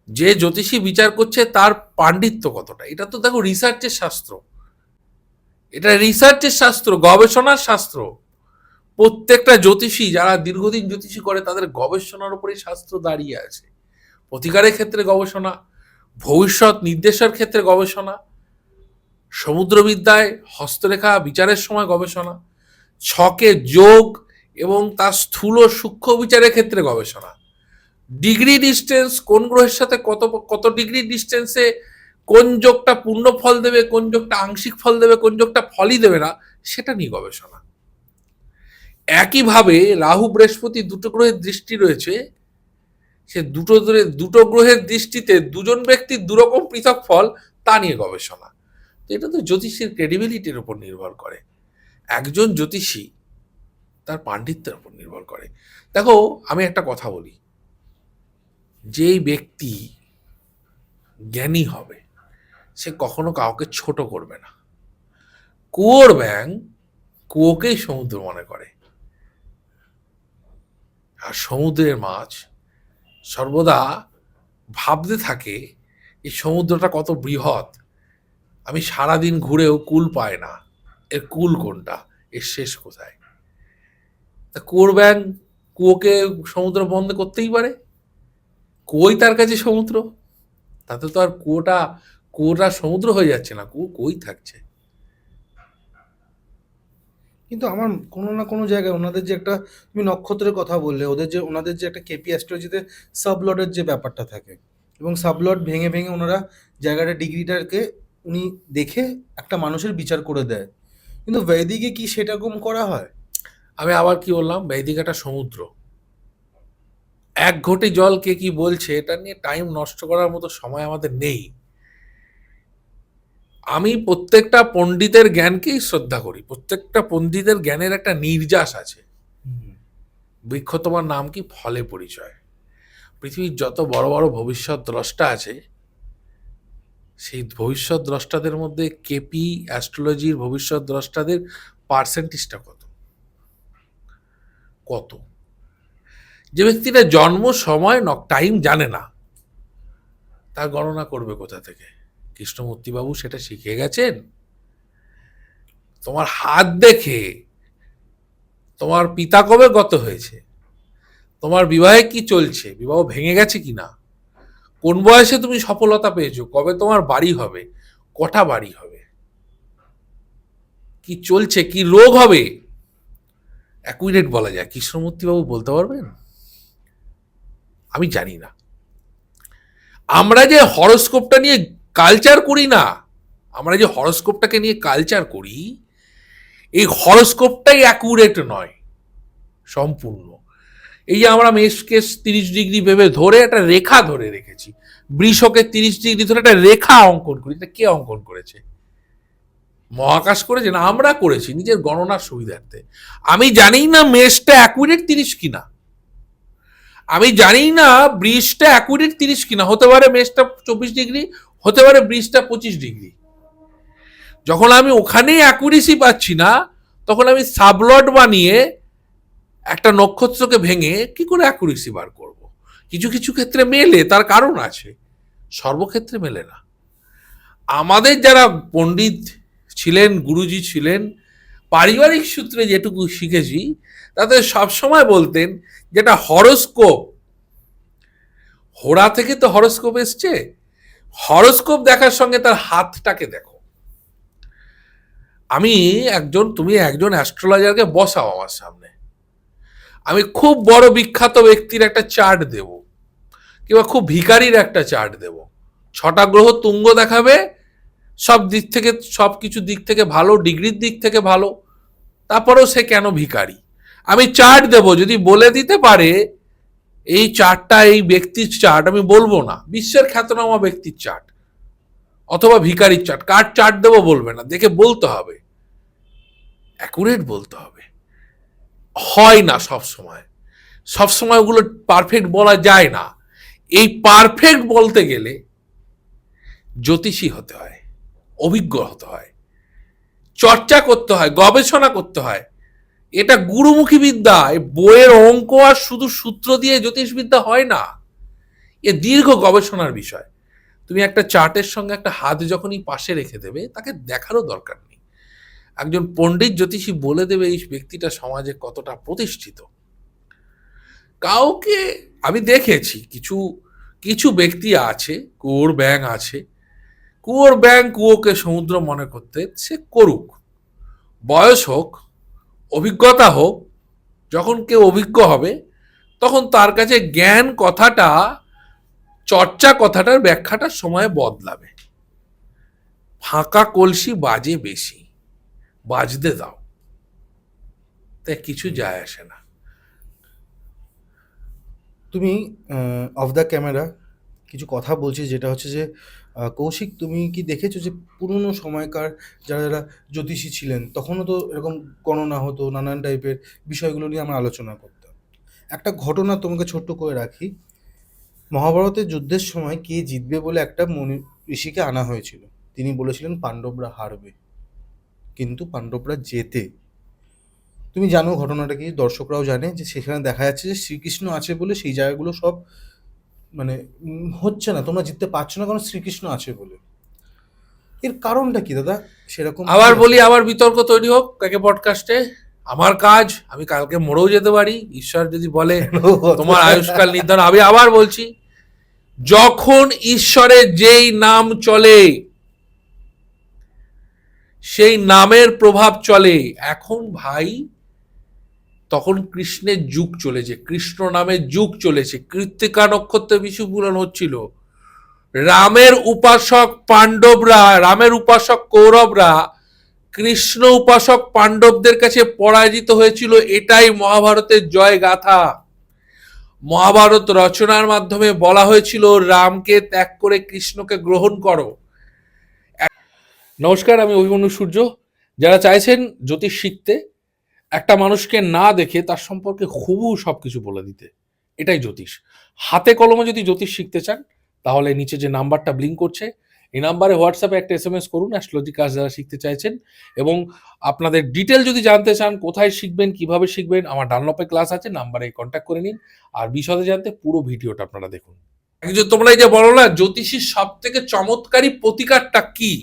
যে জ্যোতিষী বিচার করছে তার পাণ্ডিত্য কতটা, এটা তো দেখো রিসার্চের শাস্ত্র। এটা রিসার্চের শাস্ত্র, গবেষণার শাস্ত্র। প্রত্যেকটা জ্যোতিষী যারা দীর্ঘদিন জ্যোতিষী করে তাদের গবেষণার উপরে শাস্ত্র দাঁড়িয়ে আছে। প্রতিকারের ক্ষেত্রে গবেষণা, ভবিষ্যৎ নির্দেশের ক্ষেত্রে গবেষণা, সমুদ্রবিদ্যায় হস্তরেখা বিচারের সময় গবেষণা, ছকে যোগ এবং তার স্থূল সূক্ষ্ম বিচারের ক্ষেত্রে গবেষণা, ডিগ্রি ডিস্টেন্স, কোন গ্রহের সাথে কত কত ডিগ্রি ডিস্টেন্সে কোন যোগটা পূর্ণ ফল দেবে, কোন যোগটা আংশিক ফল দেবে, কোন যোগটা ফলই দেবে না, সেটা নিয়ে গবেষণা। একইভাবে রাহু বৃহস্পতি দুটো গ্রহের দৃষ্টি রয়েছে, সে দুটো গ্রহের দৃষ্টিতে দুজন ব্যক্তির দুরকম পৃথক ফল, তা নিয়ে গবেষণা। তো এটা তো জ্যোতিষীর ক্রেডিবিলিটির উপর নির্ভর করে, একজন জ্যোতিষী তার পাণ্ডিত্যের উপর নির্ভর করে। দেখো, আমি একটা কথা বলি, যেই ব্যক্তি জ্ঞানী হবে সে কখনো কাউকে ছোট করবে না। কুয়োর ব্যাঙ কুয়োকেই সমুদ্র মনে করে, আর সমুদ্রের মাছ সর্বদা ভাবতে থাকে এই সমুদ্রটা কত বৃহৎ, আমি সারাদিন ঘুরেও কুল পায় না, এর কুল কোনটা, এর শেষ কোথায়। তা কুয়োর ব্যাঙ কুয়োকে সমুদ্র বন্ধ করতেই পারে, কুয়োই তার কাছে সমুদ্র। তাতে তো আর কুয়োটা সমুদ্র হয়ে যাচ্ছে না, কুয়োই থাকছে। কিন্তু আমার কোনো না কোনো জায়গায় ওনাদের যে একটা, তুমি নক্ষত্রের কথা বললে, ওনাদের যে একটা কেপি অ্যাস্ট্রোলজিতে সাবলটের যে ব্যাপারটা থাকে, এবং সাবলট ভেঙে ভেঙে ওনারা জায়গাটা ডিগ্রিটাকে উনি দেখে একটা মানুষের বিচার করে দেয়। কিন্তু বৈদিকে কি সেরকম করা হয়? আমি আবার কি বললাম, বৈদিক একটা সমুদ্র। এক ঘটি জল কে কি বলছে এটা নিয়ে টাইম নষ্ট করার মতো সময় আমাদের নেই। আমি প্রত্যেকটা পণ্ডিতের জ্ঞানকেই শ্রদ্ধা করি, প্রত্যেকটা পণ্ডিতের জ্ঞানের একটা নির্যাস আছে। বৃক্ষ তোমার নাম কি, ফলে পরিচয়। পৃথিবীর যত বড় বড় ভবিষ্যৎ দ্রষ্টা আছে, সেই ভবিষ্যৎ দ্রষ্টাদের মধ্যে কেপি অ্যাস্ট্রোলজির ভবিষ্যৎ দ্রষ্টাদের পার্সেন্টেজটা কত কত যে ব্যক্তিটা জন্ম সময় টাইম জানে না, তার গণনা করবে কোথা থেকে? কৃষ্ণমূর্তিবাবু সেটা শিখে গেছেন? তোমার হাত দেখে তোমার পিতা কবে গত হয়েছে, তোমার বিবাহে কি চলছে, বিবাহ ভেঙে গেছে কিনা, কোন বয়সে তুমি সফলতা পেয়েছো, কবে তোমার বাড়ি হবে, কটা বাড়ি হবে, কি চলছে, কি রোগ হবে, অ্যাকুরেট বলা যায়। কৃষ্ণমূর্তিবাবু বলতে পারবেন? আমি জানি না। আমরা যে হরোস্কোপটা নিয়ে কালচার করি না, আমরা যে হরোস্কোপটাকে নিয়ে কালচার করি, এই হরোস্কোপটাই অ্যাকুরেট নয় সম্পূর্ণ। এই যে আমরা মেষকে 30 ডিগ্রি ভেবে ধরে একটা রেখা ধরে রেখেছি, বৃষকে 30 ডিগ্রি ধরে একটা রেখা অঙ্কন করি, এটা কে অঙ্কন করেছে? মহাকাশ করেছে না আমরা করেছি নিজের গণনার সুবিধার্থে। আমি জানি না মেষটা অ্যাকুরেট 30 কিনা, আমি জানি না বৃষটা অ্যাকুরেট 30 কিনা, হতে পারে মেষটা 24 ডিগ্রি, হতে পারে বৃষটা 25 ডিগ্রি। যখন আমি ওখানেই অ্যাকুরেসি পাচ্ছি না, তখন আমি সাবলট বানিয়ে একটা নক্ষত্রকে ভেঙে কি করে অ্যাকুরেসি বার করব? কিছু কিছু ক্ষেত্রে মেলে, তার কারণ আছে, সর্বক্ষেত্রে মেলে না। আমাদের যারা পণ্ডিত ছিলেন, গুরুজি ছিলেন, পারিবারিক সূত্রে যেটুকু শিখেছি, তাতে সবসময় বলতেন যেটা হরোস্কোপ, হোরা থেকে তো হরোস্কোপ এসছে, হরোস্কোপ দেখার সঙ্গে তার হাতটাকে দেখো। তুমি একজন অ্যাস্ট্রোলজারকে বসাও আমার সামনে, আমি খুব বড় বিখ্যাত ব্যক্তির একটা চার্ট দেব, কিংবা খুব ভিখারির একটা চার্ট দেব, 6টা গ্রহ তুঙ্গ দেখাবে, সব দিক থেকে, সব কিছু দিক থেকে ভালো, ডিগ্রির দিক থেকে ভালো, তারপরেও সে কেন ভিখারি? আমি চার্ট দেব, যদি বলে দিতে পারে এই চার্টটা এই ব্যক্তির চার্ট, আমি বলবো না বিশ্বের খ্যাতনামা ব্যক্তির চার্ট অথবা ভিখারির চার্ট, কার চার্ট দেবো বলবে না, দেখে বলতে হবে, অ্যাকুরেট বলতে হবে। হয় না সবসময় ওগুলো পারফেক্ট বলা যায় না। এই পারফেক্ট বলতে গেলে জ্যোতিষী হতে হয়, অভিজ্ঞ হতে হয়, চর্চা করতে হয়, গবেষণা করতে হয়। এটা গুরুমুখী বিদ্যা, বইয়ের অঙ্ক আর শুধু সূত্র দিয়ে জ্যোতিষবিদ্যা হয় না, এ দীর্ঘ গবেষণার বিষয়। তুমি একটা চার্টের সঙ্গে একটা হাত যখনই পাশে রেখে দেবে, তাকে দেখারও দরকার নেই, একজন পণ্ডিত জ্যোতিষী বলে দেবে এই ব্যক্তিটা সমাজে কতটা প্রতিষ্ঠিত। কাউকে আমি দেখেছি, কিছু কিছু ব্যক্তি আছে, কুয়োর ব্যাং আছে, কুয়োর ব্যাং কুয়োকে সমুদ্র মনে করতে, সে করুক, বয়স হোক, অভিজ্ঞতা হোক, যখন কেউ অভিজ্ঞ হবে তখন তার কাছে জ্ঞান কথাটা, চর্চা কথাটার ব্যাখ্যাটা সময়ে বদলাবে। ফাঁকা কলসি বাজে বেশি, বাজতে দাও, তাই কিছু যায় আসে না। তুমি অফ দ্য ক্যামেরা কিছু কথা বলছি, যেটা হচ্ছে যে কৌশিক, তুমি কি দেখেছো যে পুরনো সময়কার যারা যারা জ্যোতিষী ছিলেন, তখনও তো এরকম গণনা হতো, নানান টাইপের বিষয়গুলো নিয়ে আমরা আলোচনা করতাম। একটা ঘটনা তোমাকে ছোট্ট করে রাখি। মহাভারতের যুদ্ধের সময় কে জিতবে বলে একটা মনি ঋষিকে আনা হয়েছিল। তিনি বলেছিলেন পাণ্ডবরা হারবে, কিন্তু পাণ্ডবরা জেতে। তুমি জানো ঘটনাটা কি, দর্শকরাও জানে, যে সেখানে দেখা যাচ্ছে যে শ্রীকৃষ্ণ আছে বলে সেই জায়গাগুলো সব মানে হচ্ছে না, তোমরা জিততে পারছো না কারণ শ্রীকৃষ্ণ আছে বলে। এর কারণটা কি দাদা? সেরকম আবার বলি, আবার বিতর্ক তৈরি হোক কাকে পডকাস্টে, আমার কাজ, আমি কালকে মরেও যেতে পারি, ঈশ্বর যদি বলে তোমার আয়ুষ্কাল নির্ধারণ। আমি আবার বলছি, যখন ঈশ্বরের যেই নাম চলে, সেই নামের প্রভাব চলে। এখন ভাই, তখন কৃষ্ণের যুগ চলেছে, কৃষ্ণ নামের যুগ চলেছে, কৃত্তিকা নক্ষত্রে বিশুপুরণ হচ্ছিল, রামের উপাসক পাণ্ডবরা, রামের উপাসক কৌরবরা কৃষ্ণ উপাসক পাণ্ডবদের কাছে পরাজিত হয়েছিল। এটাই মহাভারতের জয় গাথা। মহাভারত রচনার মাধ্যমে বলা হয়েছিল রামকে ত্যাগ করে কৃষ্ণকে গ্রহণ করো। নমস্কার, আমি অভিমন্যু সূর্য। যারা চাইছেন জ্যোতিষ শিখতে, একটা মানুষকে না দেখে তার সম্পর্কে হুবহু সবকিছু বলে দিতে, এটাই জ্যোতিষ। হাতে কলমে যদি জ্যোতিষ শিখতে চান, তাহলে নিচে যে নাম্বারটা ব্লিঙ্ক করছে, এই নাম্বারে হোয়াটসঅ্যাপে একটা SMS করুন অ্যাস্ট্রোলজি কাজ যারা শিখতে চাইছেন, এবং আপনাদের ডিটেল যদি জানতে চান কোথায় শিখবেন কিভাবে শিখবেন আমার ডানলপে ক্লাস আছে, নাম্বারে কন্ট্যাক্ট করে নিন। আর বিশদে জানতে পুরো ভিডিওটা আপনারা দেখুন। একজন তোমরা এই যে বলো না জ্যোতিষীর সব থেকে চমৎকারী প্রতিকারটা কি,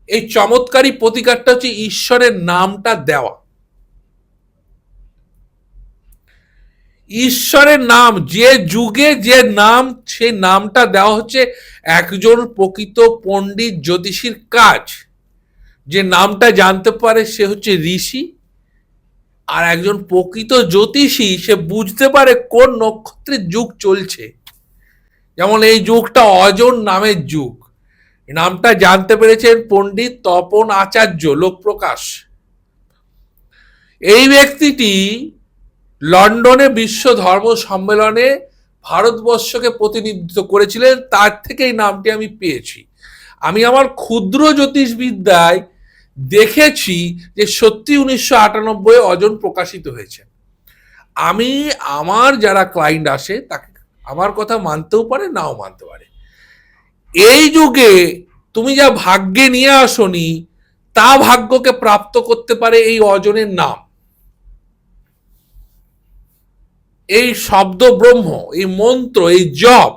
এই চমৎকারী প্রতিকারটা হচ্ছে ঈশ্বরের নামটা দেওয়া। ঈশ্বরের নাম, যে যুগে যে নাম, সেই নামটা দেওয়া হচ্ছে একজন প্রকৃত পণ্ডিত জ্যোতিষীর কাজ। যে নামটা জানতে পারে সে হচ্ছে ঋষি, আর একজন প্রকৃত জ্যোতিষী সে বুঝতে পারে কোন নক্ষত্রের যুগ চলছে। যেমন এই যুগটা অজন নামের যুগ, নামটা জানতে পেরেছেন পণ্ডিত তপন আচার্য লোকপ্রকাশ। এই ব্যক্তিটি লন্ডনে বিশ্ব ধর্ম সম্মেলনে ভারতবর্ষকে প্রতিনিধিত্ব করেছিলেন, তার থেকে এই নামটি আমি পেয়েছি। আমি আমার ক্ষুদ্র জ্যোতিষবিদ্যায় দেখেছি যে সত্যি 1998 অজন প্রকাশিত হয়েছে। আমি আমার যারা ক্লায়েন্ট আসে তাকে আমার কথা মানতেও পারে নাও মানতে পারে। এই যুগে তুমি যা ভাগ্যে নিয়ে আসনি তা ভাগ্যকে প্রাপ্ত করতে পারে এই অজনের নাম। এই শব্দ ব্রহ্ম, এই মন্ত্র, এই জপ,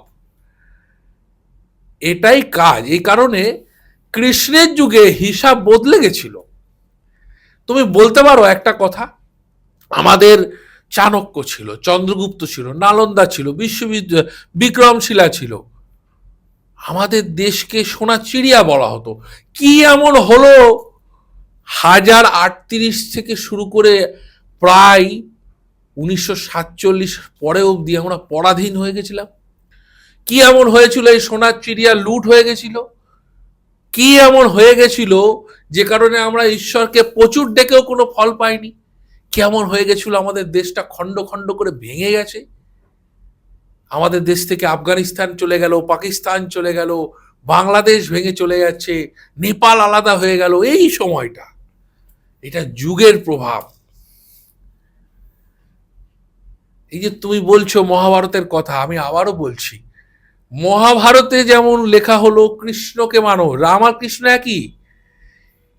এটাই কাজ। এই কারণে কৃষ্ণের যুগে হিসাব বদলে গেছিল। তুমি বলতে পারো একটা কথা, আমাদের চাণক্য ছিল, চন্দ্রগুপ্ত ছিল, নালন্দা ছিল, বিক্রমশিলা ছিল, আমাদের দেশকে সোনা চিড়িয়া বলা হতো। কি এমন হলো 1038 থেকে শুরু করে প্রায় 1947 পরে অবধি আমরা পরাধীন হয়ে গেছিলাম? কি এমন হয়েছিল এই সোনার চিড়িয়া লুট হয়ে গেছিল? কি এমন হয়ে গেছিল যে কারণে আমরা ঈশ্বরকে প্রচুর ডেকেও কোনো ফল পাইনি? কেমন হয়ে গেছিল আমাদের দেশটা খণ্ড খণ্ড করে ভেঙে গেছে? আমাদের দেশ থেকে আফগানিস্তান চলে গেল, পাকিস্তান চলে গেল, বাংলাদেশ ভেঙে চলে যাচ্ছে, নেপাল আলাদা হয়ে গেল। এই সময়টা, এটা যুগের প্রভাব। এই যে তুমি বলছো মহাভারতের কথা, আমি আবারও বলছি, মহাভারতে যেমন লেখা হলো কৃষ্ণকে মানো, রাম আর কৃষ্ণ একই,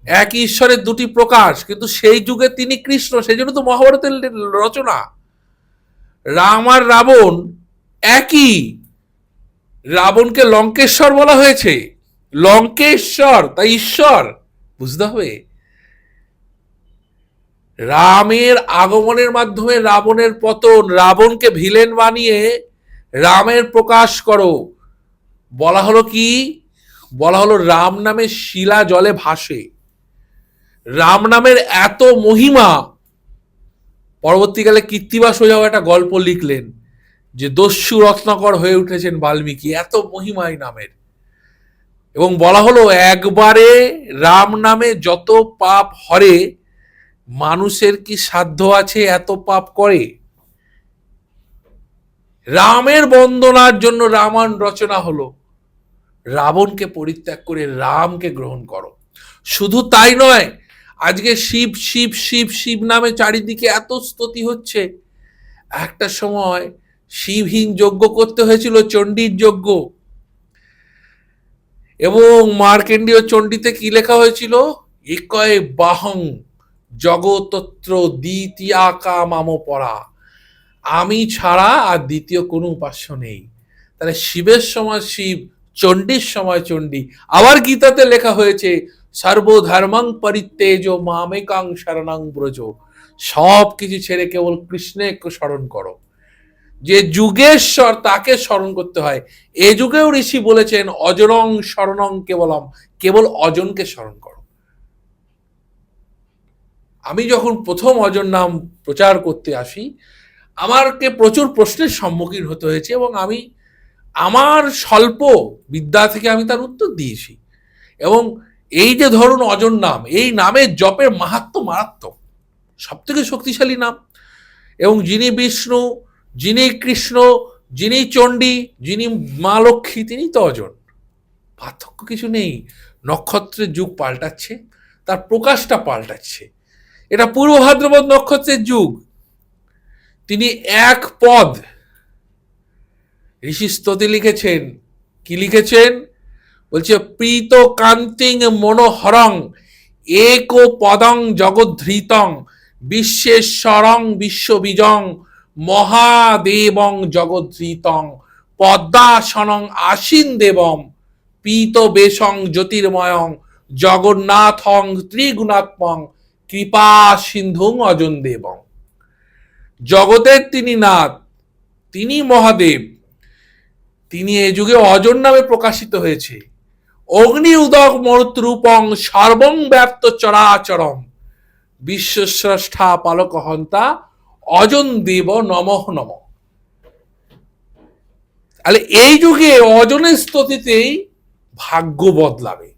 একই ঈশ্বরের দুটি প্রকাশ, কিন্তু সেই যুগে তিনি কৃষ্ণ, সেই জন্য তো মহাভারতের রচনা। রাম আর রাবণ একই, রাবণকে লঙ্কেশ্বর বলা হয়েছে, লঙ্কেশ্বর তাই ঈশ্বর, বুঝতে হবে। রামের আগমনের মাধ্যমে রাবণের পতন, রাবণকে ভিলেন বানিয়ে রামের প্রকাশ করো। বলা হলো কি, বলা হলো রাম নামে শিলা জলে ভাসে। রাম নামের এত মহিমা, পরবর্তীকালে কৃত্তিবাস সোজাও একটা গল্প লিখলেন যে দস্যু রত্নাকর হয়ে উঠেছেন বাল্মীকি, এত মহিমা এই নামের। এবং বলা হলো একবারে রাম নামে যত পাপ হরে, মানুষের কি সাধ্য আছে এত পাপ করে? রামের বন্দনার জন্য রামায়ণ রচনা হলো। রাবণকে পরিত্যাগ করে রামকে গ্রহণ করো। শুধু তাই নয়, আজকে শিব শিব শিব শিব নামে চারিদিকে এত স্তুতি হচ্ছে। একটা সময় শিবহীন যজ্ঞ করতে হয়েছিল, চণ্ডীর যজ্ঞ। এবং মার্কেন্ডীয় চণ্ডীতে কি লেখা হয়েছিল? একয় বাহং জগতত্র দ্বিতীয়াকা মাম পরা, আমি ছাড়া আর দ্বিতীয় কোনো উপাস্য নেই। তাহলে শিবের সময় শিব, চণ্ডীর সময় চণ্ডী। আবার গীতাতে লেখা হয়েছে সর্বধর্মং পরিত্যেজ মামেকাং শরণং ব্রজ, সব কিছু ছেড়ে কেবল কৃষ্ণকে স্মরণ করো। যে যুগেশ্বর তাকে স্মরণ করতে হয়। এ যুগেও ঋষি বলেছেন অজরং শরণং কেবলম, কেবল অজনকে স্মরণ করো। আমি যখন প্রথম অজন নাম প্রচার করতে আসি, আমাকে প্রচুর প্রশ্নের সম্মুখীন হতে হয়েছে, এবং আমি আমার স্বল্প বিদ্যা থেকে আমি তার উত্তর দিয়েছি। এবং এই যে ধরুন অজন নাম, এই নামের জপের মাহাত্ম্য মারাত্মক, সব থেকে শক্তিশালী নাম। এবং যিনি বিষ্ণু, যিনি কৃষ্ণ, যিনি চণ্ডী, যিনি মা লক্ষ্মী, তিনি তো অজন। পার্থক্য কিছু নেই। নক্ষত্রের যুগ পাল্টাচ্ছে, তার প্রকাশটা পাল্টাচ্ছে। এটা পূর্ব ভাদ্রপদ নক্ষত্রের যুগ। তিনি এক পদ ঋষি স্তুতি লিখেছেন। কি লিখেছেন? বলছে প্রীত কান্তিং মনোহরং এক পদং জগদ্ধৃতং বিশ্বেশ্বরং বিশ্ববীজং মহাদেবং জগদ্ধৃতং পদ্মাসনং আসীন দেবম পীত বেশং জ্যোতির্ময়ং জগন্নাথং ত্রিগুণাত্মং কৃপা সিন্ধুং অজন দেবং। জগতের তিনি নাথ, তিনি মহাদেব, তিনি এই যুগে অজন নামে প্রকাশিত হয়েছে। অগ্নি উদক মরুত্রূপং সর্বং ব্যাপ্ত চরাচরম বিশ্বস্রষ্টা পালক হন্তা অজন দেব নমঃ নমঃ। তাহলে এই যুগে অজনের স্তুতিতেই ভাগ্য বদলাবে।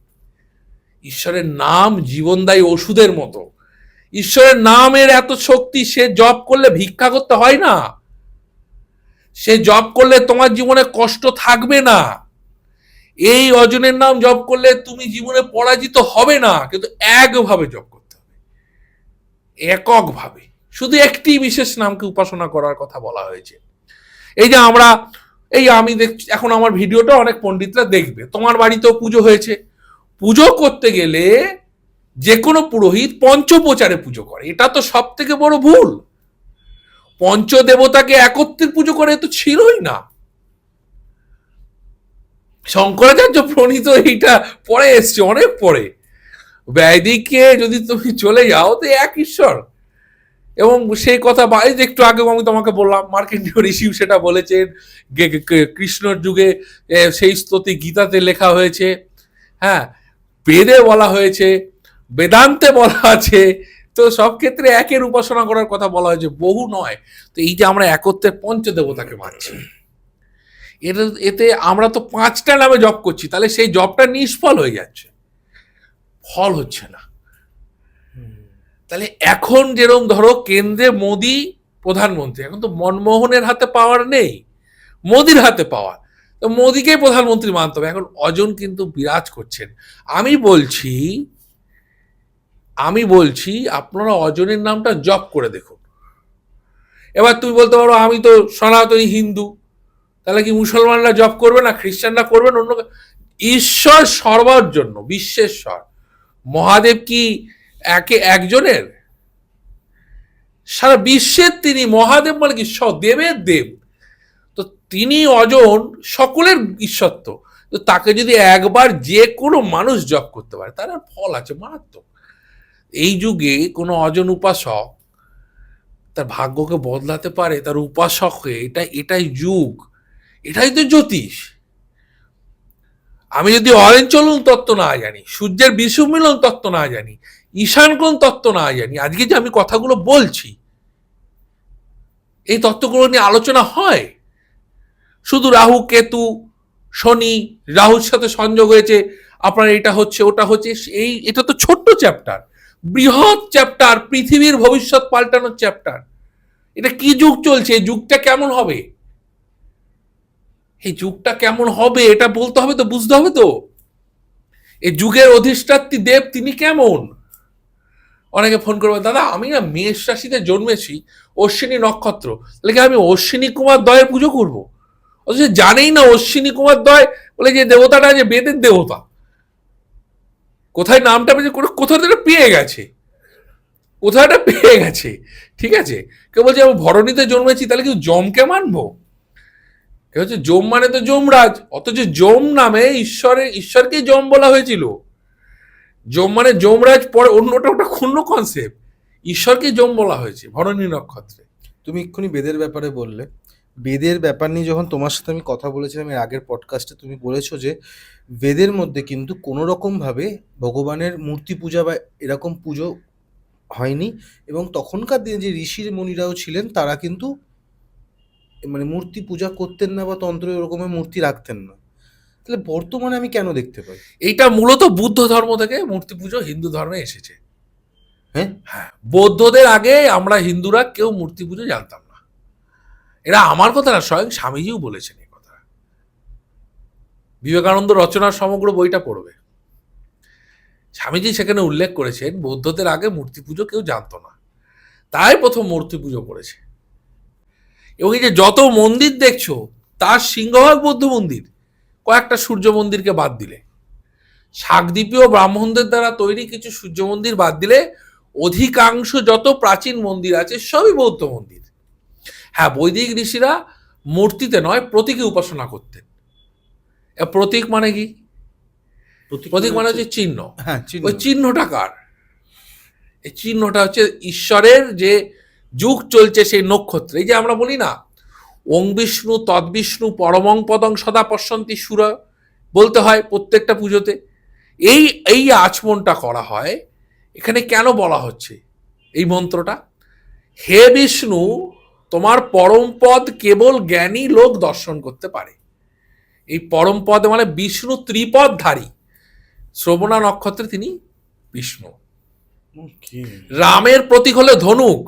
ঈশ্বরের নাম জীবনদায়ী ওষুধের মতো। ঈশ্বরের নামের এত শক্তি, সে জপ করলে ভিক্ষা করতে হয় না, সে জপ করলে তোমার জীবনে কষ্ট থাকবে না। এই অজনের নাম জপ করলে তুমি জীবনে পরাজিত হবে না, কিন্তু একভাবে জপ করতে হবে, এককভাবে। শুধু একটি বিশেষ নামকে উপাসনা করার কথা বলা হয়েছে। এই যে আমি দেখছি এখন আমার ভিডিওটা অনেক পণ্ডিতরা দেখবে, তোমার বাড়িতেও পুজো হয়েছে। পুজো করতে গেলে যে কোনো পুরোহিত পঞ্চপ্রচারে পুজো করে, এটা তো সব থেকে বড় ভুল। পঞ্চদেবতাকে একত্রে পুজো করে তো ছিলই না। শঙ্করাচার্য প্রণীত এইটা পরে এসছে, অনেক পরে। বৈদিকে যদি তুমি চলে যাও তো এক ঈশ্বর। এবং সেই কথা যে একটু আগে আমি তোমাকে বললাম, মার্কেন্ডীয় ঋষি সেটা বলেছেন। কৃষ্ণর যুগে সেই স্তুতি গীতাতে লেখা হয়েছে, হ্যাঁ, বেদে বলা হয়েছে, বেদান্তে বলা আছে। তো সব ক্ষেত্রে একের উপাসনা করার কথা বলা হয়েছে, বহু নয়। তো এই যে আমরা একত্রে পঞ্চদেবতাকে মানছি, এতে আমরা তো 5টা নামে জপ করছি, তাহলে সেই জপটা নিষ্ফল হয়ে যাচ্ছে, ফল হচ্ছে না। তাহলে এখন যেরকম ধরো কেন্দ্রে মোদি প্রধানমন্ত্রী, এখন তো মনমোহনের হাতে পাওয়ার নেই, মোদির হাতে পাওয়ার, তো মোদিকে প্রধানমন্ত্রী মানতে হবে। এখন অজন কিন্তু বিরাজ করছেন। আমি বলছি আপনারা অজনের নামটা জপ করে দেখুন। এবার তুমি বলতে পারো আমি তো সনাতনী হিন্দু, তাহলে কি মুসলমানরা জপ করবে না, খ্রিস্টানরা করবেন? অন্য ঈশ্বর সর্বার জন্য, বিশ্বেশ্বর মহাদেব কি একজনের? সারা বিশ্বের তিনি মহাদেব, মানে কি দেবের দেব। তো তিনি অজন, সকলের ঈশ্বরত্ব। তো তাকে যদি একবার যে কোনো মানুষ জপ করতে পারে, তার ফল আছে মারাত্মক। এই যুগে কোনো অজন উপাসক তার ভাগ্যকে বদলাতে পারে, তার উপাসক হয়ে। এটাই যুগ, এটাই তো জ্যোতিষ। আমি যদি অরেঞ্চলন তত্ত্ব না জানি, সূর্যের বিষুমিলন তত্ত্ব না জানি, ঈশানকোণ তত্ত্ব না জানি, আজকে যে আমি কথাগুলো বলছি এই তত্ত্বগুলো নিয়ে আলোচনা হয়। শুধু রাহু কেতু শনি, রাহুর সাথে সংযোগ হয়েছে, আপনার এটা হচ্ছে ওটা হচ্ছে, এটা তো ছোট্ট চ্যাপ্টার। বৃহৎ চ্যাপ্টার, পৃথিবীর ভবিষ্যৎ পাল্টানোর চ্যাপ্টার। এটা কি যুগ চলছে, এই যুগটা কেমন হবে, এই যুগটা কেমন হবে এটা বলতে হবে তো, বুঝতে হবে তো। এই যুগের অধিষ্ঠাত্রী দেব তিনি কেমন। অনেকে ফোন করবে, দাদা আমি না মেষ রাশিতে জন্মেছি, অশ্বিনী নক্ষত্র, তাহলে আমি অশ্বিনী কুমার দয়ের পুজো করব? অথচ জানেই না অশ্বিনী কুমার দয় বলে যে দেবতাটা, যে বেদের দেবতা, কোথায় নামটা পেয়েছে, কোথাও পেয়ে গেছে, কোথাও একটা পেয়ে গেছে। ঠিক আছে, কেউ বলছে আমি ভরণীতে জন্মেছি, তাহলে কেউ যমকে মানবো? কেউ হচ্ছে যম মানে তো যমরাজ, অথচ যম নামে ঈশ্বরকে যম বলা হয়েছিল। যম মানে যমরাজ, পরে অন্যটা ওটা ক্ষুণ্ণ কনসেপ্ট, ঈশ্বরকে যম বলা হয়েছে ভরণী নক্ষত্রে। তুমি এক্ষুনি বেদের ব্যাপারে বললে, বেদের ব্যাপার নিয়ে যখন তোমার সাথে আমি কথা বলেছিলাম এর আগের পডকাস্টে, তুমি বলেছো যে বেদের মধ্যে কিন্তু কোনো রকমভাবে ভগবানের মূর্তি পূজা বা এরকম পুজো হয়নি, এবং তখনকার দিনে যে ঋষির মুনিরাও ছিলেন তারা কিন্তু মানে মূর্তি পূজা করতেন না বা তন্ত্র এরকমের মূর্তি রাখতেন না। তাহলে বর্তমানে আমি কেন দেখতে পাই? এইটা মূলত বুদ্ধ ধর্ম থেকে মূর্তি পুজো হিন্দু ধর্মে এসেছে। হ্যাঁ, বৌদ্ধদের আগে আমরা হিন্দুরা কেউ মূর্তি পুজো জানতাম না। এরা আমার কথা না, স্বয়ং স্বামীজিও বলেছেন এই কথা। বিবেকানন্দ রচনার সমগ্র বইটা পড়বে, স্বামীজি সেখানে উল্লেখ করেছেন বৌদ্ধদের আগে মূর্তি পুজো কেউ জানতো না, তাই প্রথম মূর্তি পুজো করেছে। এবং এই যে যত মন্দির দেখছো তার সিংহভাগ বৌদ্ধ মন্দির, কয়েকটা সূর্য মন্দিরকে বাদ দিলে। শাকদ্বীপীয় ব্রাহ্মণদের দ্বারা তৈরি কিছু সূর্য মন্দির বাদ দিলে অধিকাংশ যত প্রাচীন মন্দির আছে সবই বৌদ্ধ মন্দির। হ্যাঁ, বৈদিক ঋষিরা মূর্তিতে নয় প্রতীকে উপাসনা করতেন। প্রতীক মানে কি? প্রতীক মানে হচ্ছে চিহ্ন। হ্যাঁ, ওই চিহ্নটা কার? এই চিহ্নটা হচ্ছে ঈশ্বরের যে যুগ চলছে সেই নক্ষত্র। এই যে আমরা বলি না ওং বিষ্ণু তদ্বিষ্ণু পরমং পদং সদা পশ্যন্তি সুরা, বলতে হয় প্রত্যেকটা পুজোতে। এই এই আচমনটা করা হয়। এখানে কেন বলা হচ্ছে এই মন্ত্রটা? হে বিষ্ণু, তোমার পরম পদ কেবল জ্ঞানী লোক দর্শন করতে পারে। এই পরম পদ মানে বিষ্ণু ত্রিপদধারী, শ্রবণা নক্ষত্রে তিনি বিষ্ণু। রামের প্রতীক হলো ধনুক।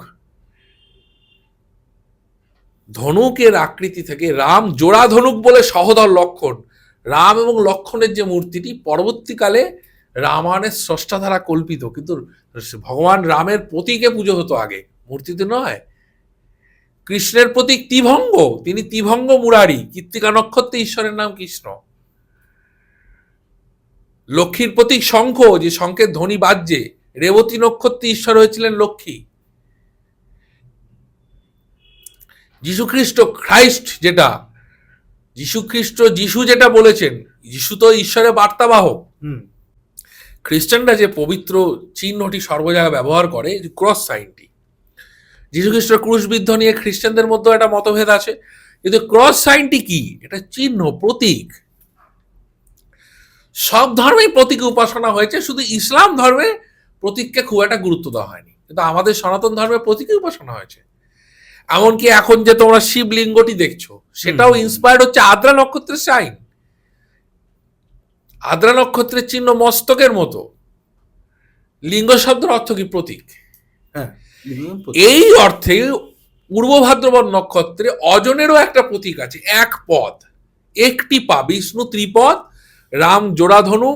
ধনুকের আকৃতি থেকে রাম জোড়া ধনুক বলে সহোদর লক্ষণ। রাম এবং লক্ষণের যে মূর্তিটি পরবর্তীকালে রামায়ণের স্রষ্টা দ্বারা কল্পিত, কিন্তু ভগবান রামের প্রতীকে পুজো হতো আগে, মূর্তিতে নয়। কৃষ্ণের প্রতীক ত্রিভঙ্গ, তিনি ত্রিভঙ্গ মুরারি, কৃত্তিকা নক্ষত্রে ঈশ্বরের নাম কৃষ্ণ। লক্ষ্মীর প্রতীক শঙ্খ, যে শঙ্খের ধ্বনি বাজছে, রেবতী নক্ষত্রে ঈশ্বর হয়েছিলেন লক্ষ্মী। যীশুখ্রিস্ট খ্রাইস্ট যেটা, যিশু যেটা বলেছেন, যিশু তো ঈশ্বরের বার্তাবাহক। খ্রিস্টানরা যে পবিত্র চিহ্নটি সর্বজায়গায় ব্যবহার করে, ক্রস সাইনটি, যীশুখ্রিস্ট ক্রুশবিদ্ধ নিয়ে খ্রিস্টানদের মধ্যে একটা মতভেদ আছে, কিন্তু ক্রস সাইনটি কি? এটা চিহ্ন, প্রতীক। সব ধর্মেই প্রতীক উপাসনা হয়েছে, শুধু ইসলাম ধর্মে প্রতীককে খুব একটা গুরুত্ব দেওয়া হয়নি, কিন্তু আমাদের সনাতন ধর্মে প্রতীকই উপাসনা হয়েছে। এমনকি এখন যে তোমরা শিবলিঙ্গটি দেখছো, সেটাও ইন্সপায়ার্ড হচ্ছে আদ্রা নক্ষত্রের সাইন। আদ্রা নক্ষত্রের চিহ্ন মস্তকের মতো। লিঙ্গ শব্দের অর্থ কি? প্রতীক। এই অর্থে পূর্ব ভাদ্রপদ নক্ষত্রে অজনেরও একটা প্রতীক আছে, এক পদ, একটি পা। বিষ্ণু ত্রিপদ, রাম জোড়াধনু,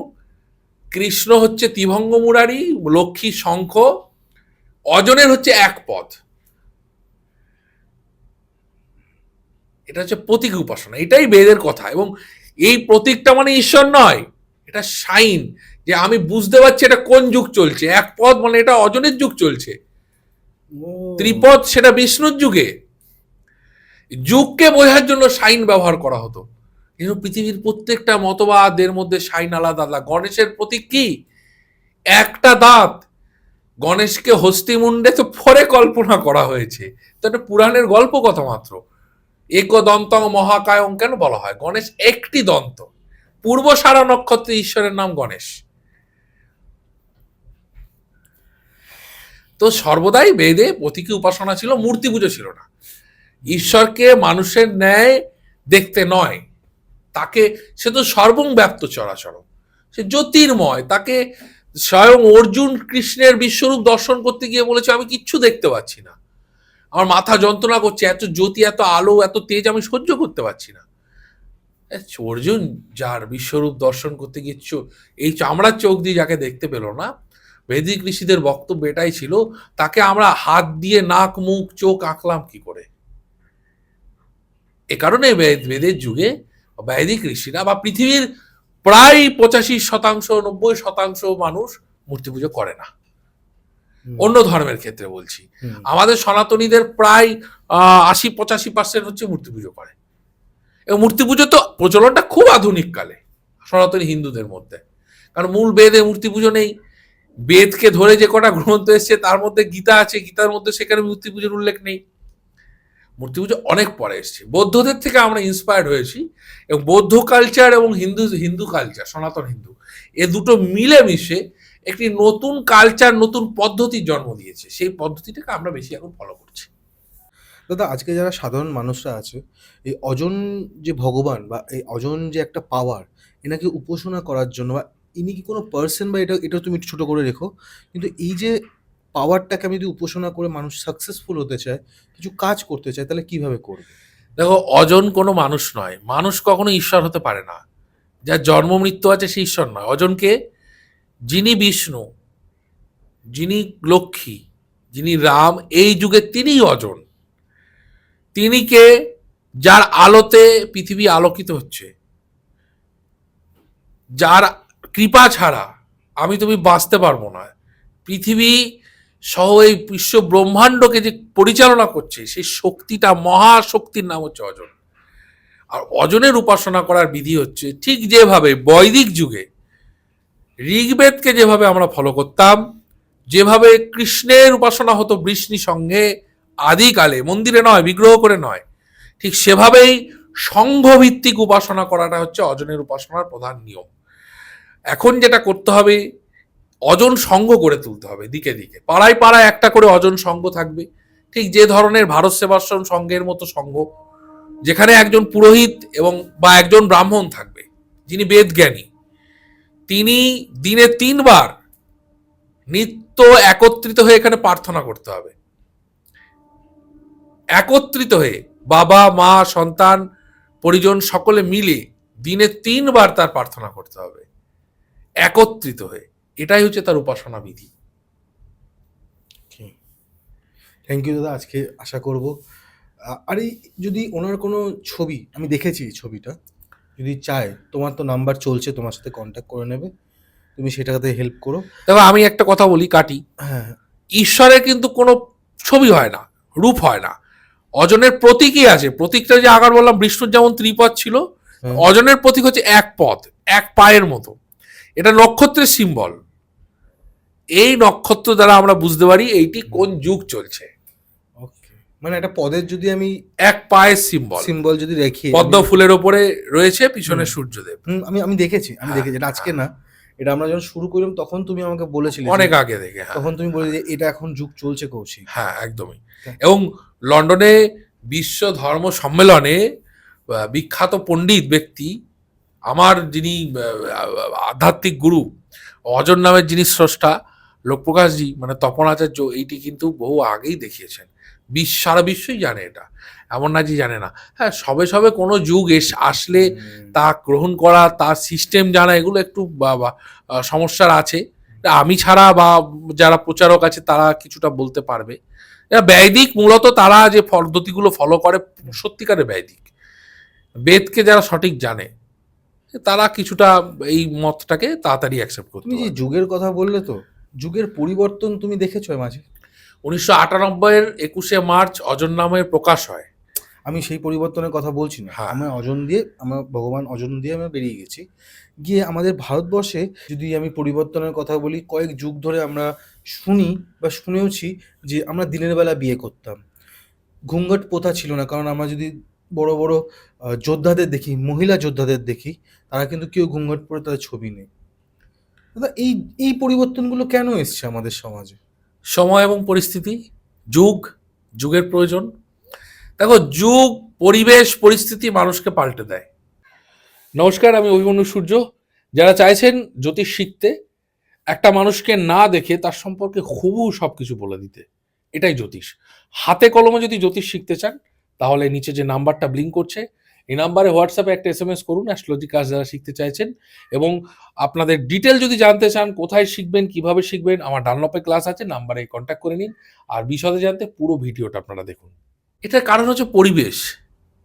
কৃষ্ণ হচ্ছে ত্রিভঙ্গ মুরারি, লক্ষ্মী শঙ্খ, অজনের হচ্ছে এক পদ। এটা হচ্ছে প্রতীক উপাসনা, এটাই বেদের কথা। এবং এই প্রতীকটা মানে ঈশ্বর নয়, এটা সাইন, যে আমি বুঝতে পারছি এটা কোন যুগ চলছে। এক পদ মানে এটা অজনের যুগ চলছে, ত্রিপদ সেটা বিষ্ণুর যুগে। যুগকে বোঝার জন্য সাইন ব্যবহার করা হতো। কিন্তু পৃথিবীর প্রত্যেকটা মতবাদের মধ্যে সাইন আলাদা আলাদা। গণেশের প্রতীক কি? একটা দাঁত। গণেশকে হস্তিমুন্ডে তো পরে কল্পনা করা হয়েছে, তো এটা পুরাণের গল্প কথা মাত্র। একদন্ত মহাকায়ং কেন বলা হয়? গণেশ একটি দন্ত। পূর্বসারা নক্ষত্রে ঈশ্বরের নাম গণেশ। তো সর্বদাই বেদে প্রতীকী উপাসনা ছিল, মূর্তি পুজো ছিল না। ঈশ্বরকে মানুষের ন্যায় দেখতে নয়, তাকে, সে তো সর্বং ব্যাপ্ত চরাচর, সে জ্যোতির্ময়। তাকে স্বয়ং অর্জুন কৃষ্ণের বিশ্বরূপ দর্শন করতে গিয়ে বলেছে, আমি কিচ্ছু দেখতে পাচ্ছি না, আমার মাথা যন্ত্রণা করছে, এত জ্যোতি, এত আলো, এত তেজ আমি সহ্য করতে পারছি না। অর্জুন যার বিশ্বরূপ দর্শন করতে গিয়ে এই চামড়ার চোখ দিয়ে যাকে দেখতে পেল না, বৈদিক ঋষিদের বক্তব্য এটাই ছিল, তাকে আমরা হাত দিয়ে নাক মুখ চোখ আঁকলাম কি করে? এ কারণে বেদের যুগে বৈদিক ঋষিরা বা পৃথিবীর প্রায় 85% 90% মানুষ মূর্তি পুজো করে না। অন্য ধর্মের ক্ষেত্রে বলছি, আমাদের সনাতনীদের প্রায় 80-85% হচ্ছে মূর্তি পুজো করে। এবং মূর্তি পুজো তো প্রচলনটা খুব আধুনিক কালে সনাতনী হিন্দুদের মধ্যে, কারণ মূল বেদে মূর্তি পুজো নেই। বেদকে ধরে যে কটা গ্রন্থ এসছে তার মধ্যে গীতা আছে, গীতার মধ্যে সেখানে মূর্তি পুজোর উল্লেখ নেই। মূর্তি পুজো অনেক পরে এসছে, বৌদ্ধদের থেকে আমরা ইন্সপায়ার্ড হয়েছি। এবং বৌদ্ধ কালচার এবং হিন্দু কালচার, সনাতন হিন্দু, এ দুটো মিলেমিশে একটি নতুন কালচার, নতুন পদ্ধতির জন্ম দিয়েছে। সেই পদ্ধতিটাকে আমরা বেশি এখন ফলো করছি। দাদা, আজকে যারা সাধারণ মানুষরা আছে, এই অজন যে ভগবান বা এই অজন যে একটা পাওয়ার, এনাকে উপাসনা করার জন্য, বা ইনি কি কোনো পার্সন, বা এটা তুমি ছোট করে রেখো, কিন্তু এই যে পাওয়ারটাকে আমি যদি উপাসনা করে মানুষ সাকসেসফুল হতে চায়, কিছু কাজ করতে চায়, তাহলে কিভাবে করবে? দেখো, অজন কোনো মানুষ নয়, মানুষ কখনো ঈশ্বর হতে পারে না। যার জন্ম মৃত্যু আছে সে ঈশ্বর নয়। অজনকে, যিনি বিষ্ণু, যিনি লক্ষ্মী, যিনি রাম, এই যুগে তিনিই অজন। তিনি কে? যার আলোতে পৃথিবী আলোকিত হচ্ছে, যার কৃপা ছাড়া আমি তুমি বাঁচতে পারবো না। পৃথিবী সহ এই বিশ্ব ব্রহ্মাণ্ডকে যে পরিচালনা করছে সেই শক্তিটা, মহাশক্তির নাম হচ্ছে অজন। আর অজনের উপাসনা করার বিধি হচ্ছে ঠিক যেভাবে বৈদিক যুগে ঋগ্বেদকে যেভাবে আমরা ফলো করতাম, যেভাবে কৃষ্ণের উপাসনা হতো বৃষ্ণি সঙ্গে আদিকালে, মন্দিরে নয়, বিগ্রহ করে নয়, ঠিক সেভাবেই সংঘভিত্তিক উপাসনা করাটা হচ্ছে অজনের উপাসনার প্রধান নিয়ম। এখন যেটা করতে হবে, অজন সংঘ গড়ে তুলতে হবে। দিকে দিকে, পাড়ায় পাড়ায় একটা করে অজন সংঘ থাকবে, ঠিক যে ধরনের ভারত সেবাশ্রম সংঘের মতো সংঘ, যেখানে একজন পুরোহিত এবং বা একজন ব্রাহ্মণ থাকবে যিনি বেদজ্ঞানী। তিনি দিনে 3 বার নিত্য একত্রিত হয়ে এখানে প্রার্থনা করতে হবে। একত্রিত হয়ে বাবা, মা, সন্তান, পরিজন সকলে মিলে দিনে 3 বার তার প্রার্থনা করতে হবে একত্রিত হয়ে। এটাই হচ্ছে তার উপাসনা বিধি। থ্যাংক ইউ দাদা। আজকে আশা করব আর এই যদি ওনার কোনো ছবি, আমি দেখেছি ছবিটা, যদি চায়, তোমার তো নাম্বার চলছে, তোমার সাথে কন্ট্যাক্ট করে নেবে, তুমি সেটাতে হেল্প করো। দেখো, আমি একটা কথা বলি, কাটি। হ্যাঁ, ঈশ্বরের কিন্তু কোনো ছবি হয় না, রূপ হয় না। অজনের প্রতীকই আছে। প্রতীকটা যে আগার বললাম, বিষ্ণুর যেমন ত্রিপদ ছিল, অজনের প্রতীক হচ্ছে এক পদ, এক পায়ের মতো। এটা নক্ষত্রের সিম্বল। এই নক্ষত্র দ্বারা আমরা বুঝতে পারি এইটি কোন যুগ চলছে। ওকে, মানে একটা পদের যদি আমি এক পায়ের সিম্বল, সিম্বল যদি রেখি, পদ্ম ফুলের ওপরে রয়েছে, পিছনে সূর্যদেব। আমি দেখেছি, এটা আজকে না, এটা আমরা যখন শুরু করলাম তখন তুমি আমাকে বলেছিলে, অনেক আগে থেকে। তখন তুমি বলে যে এটা এখন যুগ চলছে কৌশিক। হ্যাঁ, একদমই। এবং লন্ডনে বিশ্ব ধর্ম সম্মেলনে বিখ্যাত পণ্ডিত ব্যক্তি, আমার যিনি আধ্যাত্মিক গুরু, অজন নামের যিনি স্রষ্টা, লোকপ্রকাশজি মানে তপন আচার্য, এইটি কিন্তু বহু আগেই দেখিয়েছেন। সারা বিশ্বই জানে এটা, এমন না যে জানে না। হ্যাঁ, সবে সবে কোনো যুগ আসলে তা গ্রহণ করা, তার সিস্টেম জানা, এগুলো একটু সমস্যার আছে। আমি ছাড়া বা যারা প্রচারক আছে তারা কিছুটা বলতে পারবে। বৈদিক মূলত তারা যে পদ্ধতিগুলো ফলো করে সত্যিকারের বৈদিক, বেদকে যারা সঠিক জানে, তারা কিছুটা এই মতটাকে তাড়াতাড়ি অ্যাকসেপ্ট করতে তুমি যে পারে। যুগের কথা বললে, তো যুগের পরিবর্তন তুমি দেখেছো মাঝে? 1998-এর 21শে মার্চ অজন নামের প্রকাশ হয়। আমি সেই পরিবর্তনের কথা বলছি না। হ্যাঁ। আমার ভগবান অজন দিয়ে আমি বেরিয়ে গেছি। গিয়ে আমাদের ভারতবর্ষে যদি আমি পরিবর্তনের কথা বলি, কয়েক যুগ ধরে আমরা শুনি বা শুনেওছি যে আমরা দিনের বেলা বিয়ে করতাম। ঘুঙ্গট প্রথা ছিল না, কারণ আমরা যদি বড় বড় যোদ্ধাদের দেখি, মহিলা যোদ্ধাদের দেখি, তারা কিন্তু কেউ ঘুঙ্গট পরে, তাদের ছবি নেই। দাদা, এই পরিবর্তনগুলো কেন এসছে আমাদের সমাজে? সময় এবং পরিস্থিতি, যুগের প্রয়োজন। দেখো, যুগ, পরিবেশ, পরিস্থিতি মানুষকে পাল্টে দেয়। নমস্কার, আমি অভিমন্যু সূর্য। যারা চাইছেন জ্যোতিষ শিখতে, একটা মানুষকে না দেখে তার সম্পর্কে হুবহু সবকিছু বলে দিতে, এটাই জ্যোতিষ। হাতে কলমে যদি জ্যোতিষ শিখতে চান, তাহলে নিচে যে নাম্বারটা ব্লিঙ্ক করছে, এই নাম্বারে হোয়াটসঅ্যাপে একটা SMS করুন, অ্যাস্ট্রোলজি কাজ যারা শিখতে চাইছেন। এবং আপনাদের ডিটেল যদি জানতে চান, কোথায় শিখবেন, কিভাবে শিখবেন, আমার ডানলপে ক্লাস আছে, নাম্বারে কন্ট্যাক্ট করে নিন। আর বিশদে জানতে পুরো ভিডিওটা আপনারা দেখুন। এটার কারণ হচ্ছে পরিবেশ,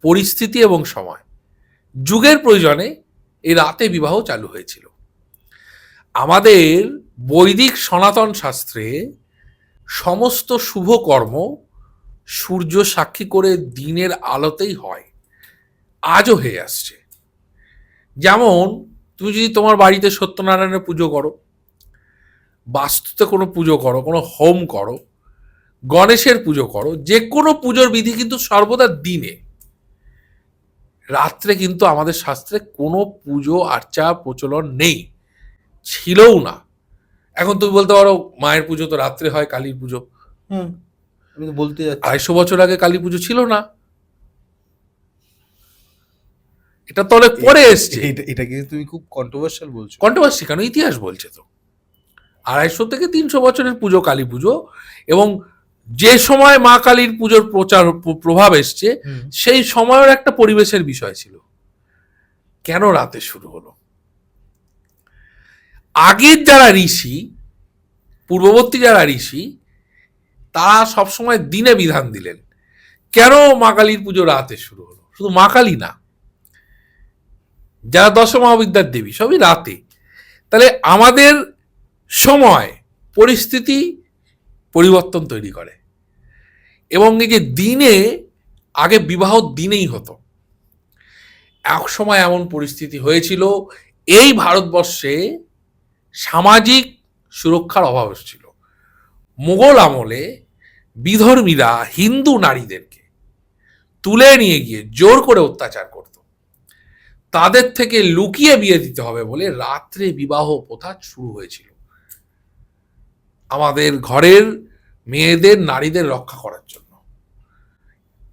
পরিস্থিতি এবং সময়। যুগের প্রয়োজনে এই রাতে বিবাহ চালু হয়েছিল। আমাদের বৈদিক সনাতন শাস্ত্রে সমস্ত শুভ কর্ম সূর্য সাক্ষী করে দিনের আলোতেই হয়, আজও হয়ে আসছে। যেমন তুমি যদি তোমার বাড়িতে সত্যনারায়ণের পুজো করো, বাস্তুতে কোনো পুজো করো, কোনো হোম করো, গণেশের পুজো করো, যে কোনো পুজোর বিধি কিন্তু সর্বদা দিনে। রাত্রে কিন্তু আমাদের শাস্ত্রে কোনো পুজো আর্চা প্রচলন নেই, ছিলও না। এখন তুমি বলতে পারো মায়ের পুজো তো রাত্রে হয়, কালীর পুজো। আমি তো বলতে যাচ্ছি 250 বছর আগে কালী পুজো ছিল না, এটা তো অনেক পরে এসছে। এটা কিন্তু তুমি খুব কন্ট্রোভার্সিয়াল বলছো। কন্ট্রোভার্সি কেন? ইতিহাস বলছে তো। 250 থেকে 300 বছরের পুজো কালী পুজো। এবং যে সময় মা কালীর পুজোর প্রভাব এসছে, সেই সময়ের একটা পরিবেশের বিষয় ছিল। কেন রাতে শুরু হলো? আগের যারা ঋষি, পূর্ববর্তী যারা ঋষি, তারা সবসময় দিনে বিধান দিলেন। কেন মা কালীর পুজো রাতে শুরু হলো? শুধু মা কালী না, যারা 10 মহাবিদ্যার দেবী, সবই রাতে। তাহলে আমাদের সময় পরিস্থিতি পরিবর্তন তৈরি করে, এবং এই যে দিনে আগে বিবাহ দিনেই হতো, এক সময় এমন পরিস্থিতি হয়েছিল এই ভারতবর্ষে সামাজিক সুরক্ষার অভাব ছিল। মুঘল আমলে বিধর্মীরা হিন্দু নারীদেরকে তুলে নিয়ে গিয়ে জোর করে অত্যাচার করত, তাদের থেকে লুকিয়ে বিয়ে দিতে হবে বলে রাত্রে বিবাহ প্রথা শুরু হয়েছিল আমাদের ঘরের মেয়েদের নারীদের রক্ষা করার জন্য।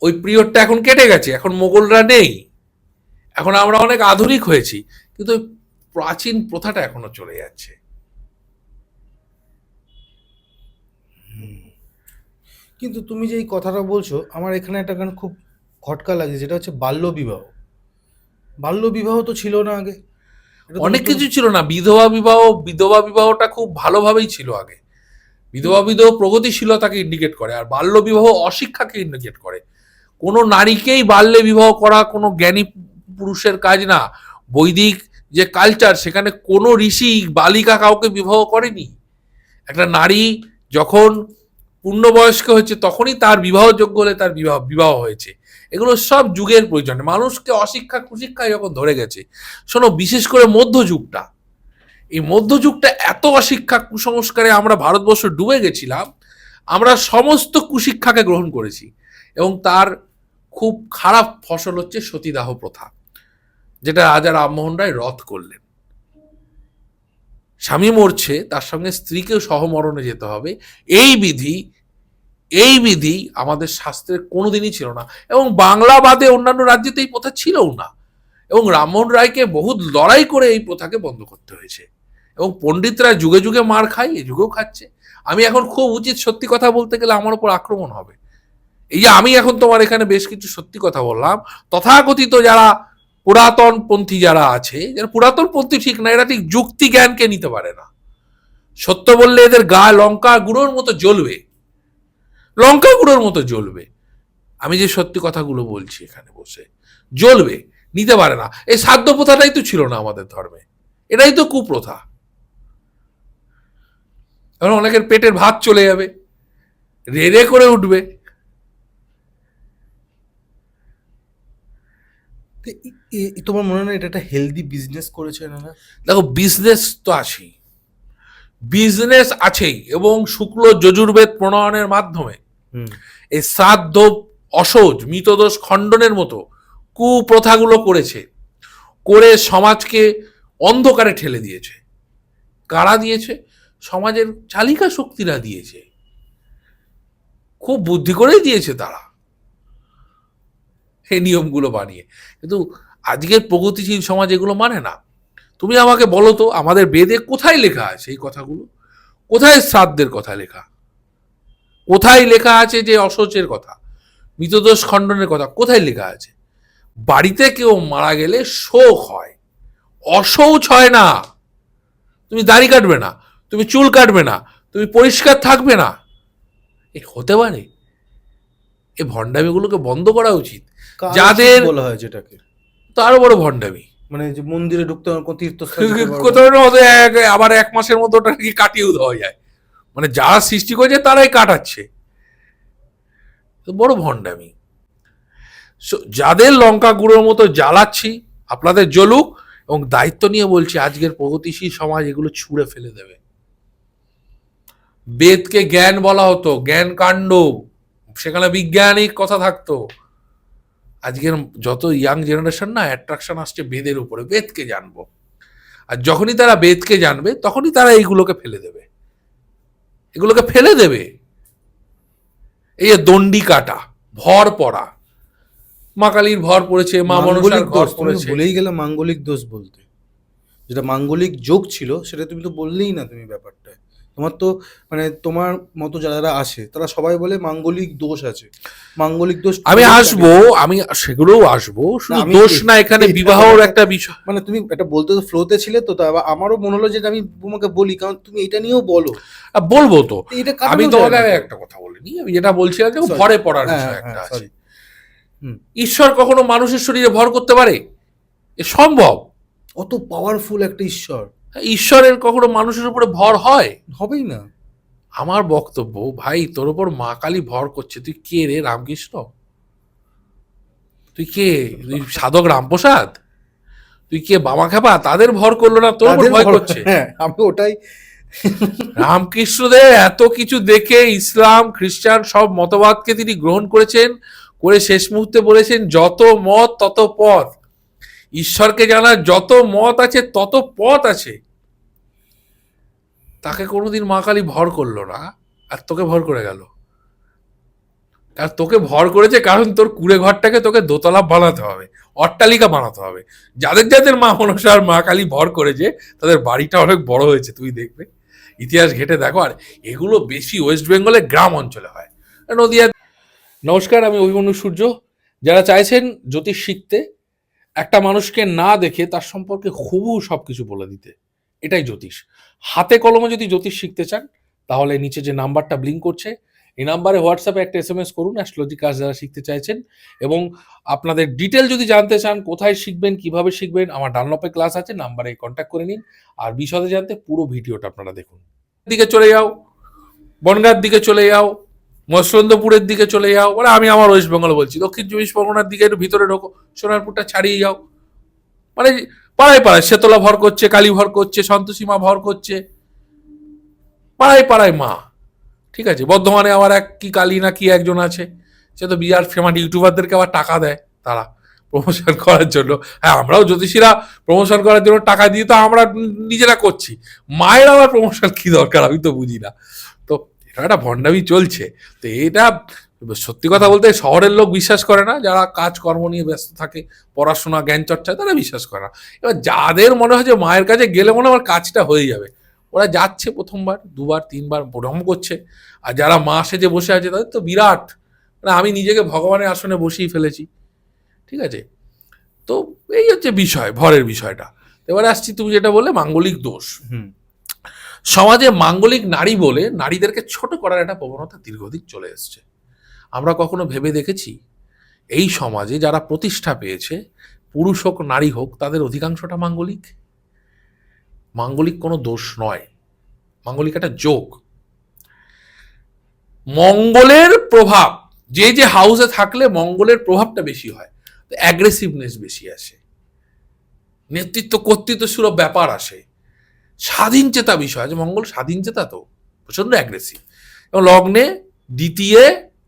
ওই পিরিয়ডটা এখন কেটে গেছে, এখন মোগলরা নেই, এখন আমরা অনেক আধুনিক হয়েছি, কিন্তু ওই প্রাচীন প্রথাটা এখনো চলে যাচ্ছে। কিন্তু তুমি যে এই কথাটা বলছো, আমার এখানে একটা গান খুব খটকা লাগে, যেটা হচ্ছে বাল্য বিবাহ। বাল্য বিবাহ তো ছিল না আগে, এটা তো অনেক নতুন। কিছু ছিল না। বিধবা বিবাহটা খুব ভালোভাবেই ছিল আগে। বিধবা বিবাহ প্রগতিশীলতাকে ইন্ডিকেট করে, আর বাল্য বিবাহ অশিক্ষাকে ইন্ডিকেট করে। কোনো নারীকেই বাল্যে বিবাহ করা কোনো জ্ঞানী পুরুষের কাজ না। বৈদিক যে কালচার, সেখানে কোনো ঋষি বালিকা কাউকে বিবাহ করেনি। একটা নারী যখন পূর্ণবয়স্ক হয়েছে তখনই তার বিবাহযোগ্য হলে তার বিবাহ হয়েছে। এগুলো সব যুগের প্রয়োজনে, মানুষকে অশিক্ষা কুশিক্ষায় যখন ধরে গেছে। শোনো, বিশেষ করে মধ্যযুগটা, এই মধ্যযুগটা এত অশিক্ষা কুসংস্কারে আমরা ভারতবর্ষ ডুবে গেছিলাম, আমরা সমস্ত কুশিক্ষাকে গ্রহণ করেছি, এবং তার খুব খারাপ ফসল হচ্ছে সতীদাহ প্রথা, যেটা রাজা রামমোহন রায় রদ করলেন। স্বামী মরছে, তার সঙ্গে স্ত্রীকেও সহমরণে যেতে হবে, এই বিধি আমাদের শাস্ত্রের কোনোদিনই ছিল না, এবং বাংলা বাদে অন্যান্য রাজ্যে এই প্রথা ছিলও না। এবং রামমোহন রায়কে বহু লড়াই করে এই প্রথাকে বন্ধ করতে হয়েছে, এবং পণ্ডিতরা যুগে যুগে মার খায়, এ যুগেও খাচ্ছে। আমি এখন খুব উচিত সত্যি কথা বলতে গেলে আমার উপর আক্রমণ হবে। এই যে আমি এখন তোমার এখানে বেশ কিছু সত্যি কথা বললাম, তথাকথিত যারা পুরাতন পন্থী যারা আছে, যারা পুরাতন পন্থী ঠিক না, এরা ঠিক যুক্তি জ্ঞানকে নিতে পারে না। সত্য বললে এদের গা লঙ্কা গুঁড়োর মতো জ্বলবে, লঙ্কা গুঁড়োর মতো জ্বলবে। আমি যে সত্যি কথাগুলো বলছি এখানে বসে, জ্বলবে, নিতে পারে না। এই সাধ্য প্রথাটাই তো ছিল না আমাদের ধর্মে, এটাই তো কুপ্রথা। এখন অনেকের পেটের ভাত চলে যাবে, রে করে উঠবে। তোমার মনে হয় এটা একটা হেলদি বিজনেস করেছে না? দেখো, বিজনেস তো আছেই, বিজনেস আছেই, এবং শুক্ল যজুর্বেদ প্রণয়নের মাধ্যমে এই শ্রাদ্ধ, অসৌচ, মৃতদোষ খণ্ডনের মতো কুপ্রথাগুলো করে সমাজকে অন্ধকারে ঠেলে দিয়েছে। কারা দিয়েছে? সমাজের চালিকা শক্তিরা দিয়েছে, খুব বুদ্ধি করেই দিয়েছে তারা এই নিয়মগুলো বানিয়ে। কিন্তু আজকের প্রগতিশীল সমাজ এগুলো মানে না। তুমি আমাকে বলো তো, আমাদের বেদে কোথায় লেখা আছে এই কথাগুলো? কোথায় শ্রাদ্ধের কথা লেখা? কোথায় লেখা আছে যে অশৌচের কথা, মৃতদোষ খণ্ডনের কথা? কোথায় লেখা আছে? বাড়িতে কেউ মারা গেলে শোক হয়, অশৌচ হয় না। তুমি দাড়ি কাটবে না, তুমি চুল কাটবে না, তুমি পরিষ্কার থাকবে না, এ হতে পারে? এই ভণ্ডামিগুলোকে বন্ধ করা উচিত। যাদের বলা হয় যেটাকে, তো আরো বড় ভণ্ডামি, মানে যে মন্দিরে ঢুকতে হবে, তীর্থস্থান কোথাও আবার 1 মাসের মতো ওটা কি কাটিয়েও দেওয়া যায়। মানে যারা সৃষ্টি করেছে তারাই কাটাচ্ছে, বড় ভণ্ডামি। যাদের লঙ্কা গুঁড়োর মতো জ্বালাচ্ছি, আপনাদের জ্বলুক, এবং দায়িত্ব নিয়ে বলছি আজকের প্রগতিশীল সমাজ এগুলো ছুঁড়ে ফেলে দেবে। বেদকে জ্ঞান বলা হতো, জ্ঞান কাণ্ড, সেখানে বৈজ্ঞানিক কথা থাকতো। আজকের যত ইয়াং জেনারেশন না, অ্যাট্রাকশন আসছে বেদের উপরে, বেদকে জানবো। আর যখনই তারা বেদকে জানবে তখনই তারা এইগুলোকে ফেলে দেবে, এগুলোকে ফেলে দেবে। এই যে দণ্ডি কাটা, ভর পড়া, মা কালীর ভর পড়েছে, মা মনসার ঘর পড়েছে। ভুলেই গেলে মাঙ্গলিক দোষ বলতে, যেটা মাঙ্গলিক যোগ ছিল সেটা তুমি তো বললেই না। তুমি ব্যাপারটা তোমার তো মানে তোমার মতো যারা আসে তারা সবাই বলে মাঙ্গলিক দোষ আছে, মাঙ্গলিক দোষ। আমি আসবো, আমি সেগুলোও আসবো, শুধু দোষ না, এখানে বিবাহর একটা বিষয়। মানে তুমি এটা বলতে তো ফ্লোতে ছিলে তো, আমারও মনে হলো যে আমি তোমাকে বলি, কারণ তুমি এটা নিয়েও বলো। বলবো তো, এটা আমি তোমাকে একটা কথা বলিনি, আমি যেটা বলছিলাম যে ভরে পড়ার বিষয় একটা আছে। ঈশ্বর কখনো মানুষের শরীরে ভর করতে পারে? এ সম্ভব? অত পাওয়ারফুল একটা ঈশ্বর, ঈশ্বরের কখনো মানুষের উপরে ভর হয়? হবেই না। আমার বক্তব্য, ভাই তোর উপর মা কালী ভর করছে, তুই কে রে? রামকৃষ্ণ? তুই কে? তুই সাধক রামপ্রসাদ? তুই কে বামা খেপা? তাদের ভর করলো না, তোর উপর তাদের ভয় ভর- করছে। হ্যাঁ, আমি ওটাই। রামকৃষ্ণদেব এত কিছু দেখে ইসলাম খ্রিস্টান সব মতবাদকে তিনি গ্রহণ করেছেন, করে শেষ মুহূর্তে বলেছেন যত মত তত পথ। ঈশ্বরকে জানার যত মত আছে তত পথ আছে। তাকে কোনোদিন মা কালী ভর করলো না, আর তোকে ভর করে গেল। আর তোকে ভর করেছে কারণ তোর কুড়ে ঘরটাকে তোকে দোতলা বানাতে হবে, অট্টালিকা বানাতে হবে। যাদের যাদের মা মনসা আর মা কালী ভর করেছে তাদের বাড়িটা অনেক বড় হয়েছে, তুই দেখবে, ইতিহাস ঘেটে দেখো। আর এগুলো বেশি ওয়েস্ট বেঙ্গলের গ্রাম অঞ্চলে হয়, নদিয়া। নমস্কার, আমি অভিমন্যু সূর্য। যারা চাইছেন জ্যোতিষ শিখতে, একটা মানুষকে না দেখে তার সম্পর্কে হুবহু সবকিছু বলে দিতে, এটাই জ্যোতিষ। হাতে কলমে যদি জ্যোতিষ শিখতে চান তাহলে নিচে যে নাম্বারটা ব্লিঙ্ক করছে এই নাম্বারে হোয়াটসঅ্যাপে একটা SMS করুন, অ্যাস্ট্রোলজি কাজ যারা শিখতে চাইছেন। এবং আপনাদের ডিটেল যদি জানতে চান, কোথায় শিখবেন, কিভাবে শিখবেন, আমার ডানলপে ক্লাস আছে, নাম্বারে কন্ট্যাক্ট করে নিন। আর বিশদে জানতে পুরো ভিডিওটা আপনারা দেখুন। দিকে চলে যাও, বনগাঁর দিকে চলে যাও, মসলন্দপুরের দিকে চলে যাও, মানে আমি আমার ওয়েস্ট বেঙ্গল বলছি, দক্ষিণ চব্বিশ পরগনার দিকে একটু ভিতরে ঢোকো, সোনারপুরটা ছাড়িয়ে যাও, মানে পাড়ায় পাড়ায় শেতলা ভর করছে, কালী ভর করছে, সন্তোষীমা ভর করছে, পাড়ায় পাড়ায় মা। ঠিক আছে, বর্ধমানে আবার এক কি কালী না কি একজন আছে, সে তো বিরাট ফেমাস, ইউটিউবারদেরকে আবার টাকা দেয় তারা প্রমোশন করার জন্য। হ্যাঁ, আমরাও জ্যোতিষীরা প্রমোশন করার জন্য টাকা দিয়ে তো আমরা নিজেরা করছি, মায়ের আবার প্রমোশন কি দরকার আমি তো বুঝি না। তো এটা একটা ভণ্ডামি চলছে। তো এটা সত্যি কথা বলতে শহরের লোক বিশ্বাস করে না, যারা কাজকর্ম নিয়ে ব্যস্ত থাকে, পড়াশোনা জ্ঞান চর্চা, তারা বিশ্বাস করে না। এবার যাদের মনে হয় যে মায়ের কাছে গেলে মনে আমার কাজটা হয়ে যাবে, ওরা যাচ্ছে প্রথমবার দুবার তিনবার ভ্রম করছে। আর যারা মা সেজে বসে আছে তাদের তো বিরাট, মানে আমি নিজেকে ভগবানের আসনে বসিয়ে ফেলেছি। ঠিক আছে, তো এই হচ্ছে বিষয়, ভরের বিষয়টা। এবারে আসছি তুমি যেটা বললে মাঙ্গলিক দোষ। হুম। সমাজে মাঙ্গলিক নারী বলে নারীদেরকে ছোট করার একটা প্রবণতা দীর্ঘদিন চলে এসছে। আমরা কখনো ভেবে দেখেছি এই সমাজে যারা প্রতিষ্ঠা পেয়েছে, পুরুষ হোক নারী হোক, তাদের অধিকাংশটা মাঙ্গলিক? মাঙ্গলিক কোনো দোষ নয়, মাঙ্গলিক একটা যোগ। মঙ্গলের প্রভাব, যে যে হাউসে থাকলে মঙ্গলের প্রভাবটা বেশি হয়, অ্যাগ্রেসিভনেস বেশি আসে, নেতৃত্ব কর্তৃত্ব সুলভ ব্যাপার আসে, স্বাধীন চেতা বিষয় আছে। মঙ্গল স্বাধীন চেতা, তো প্রচন্ড অ্যাগ্রেসিভ। এবং লগ্নে দ্বিতীয়,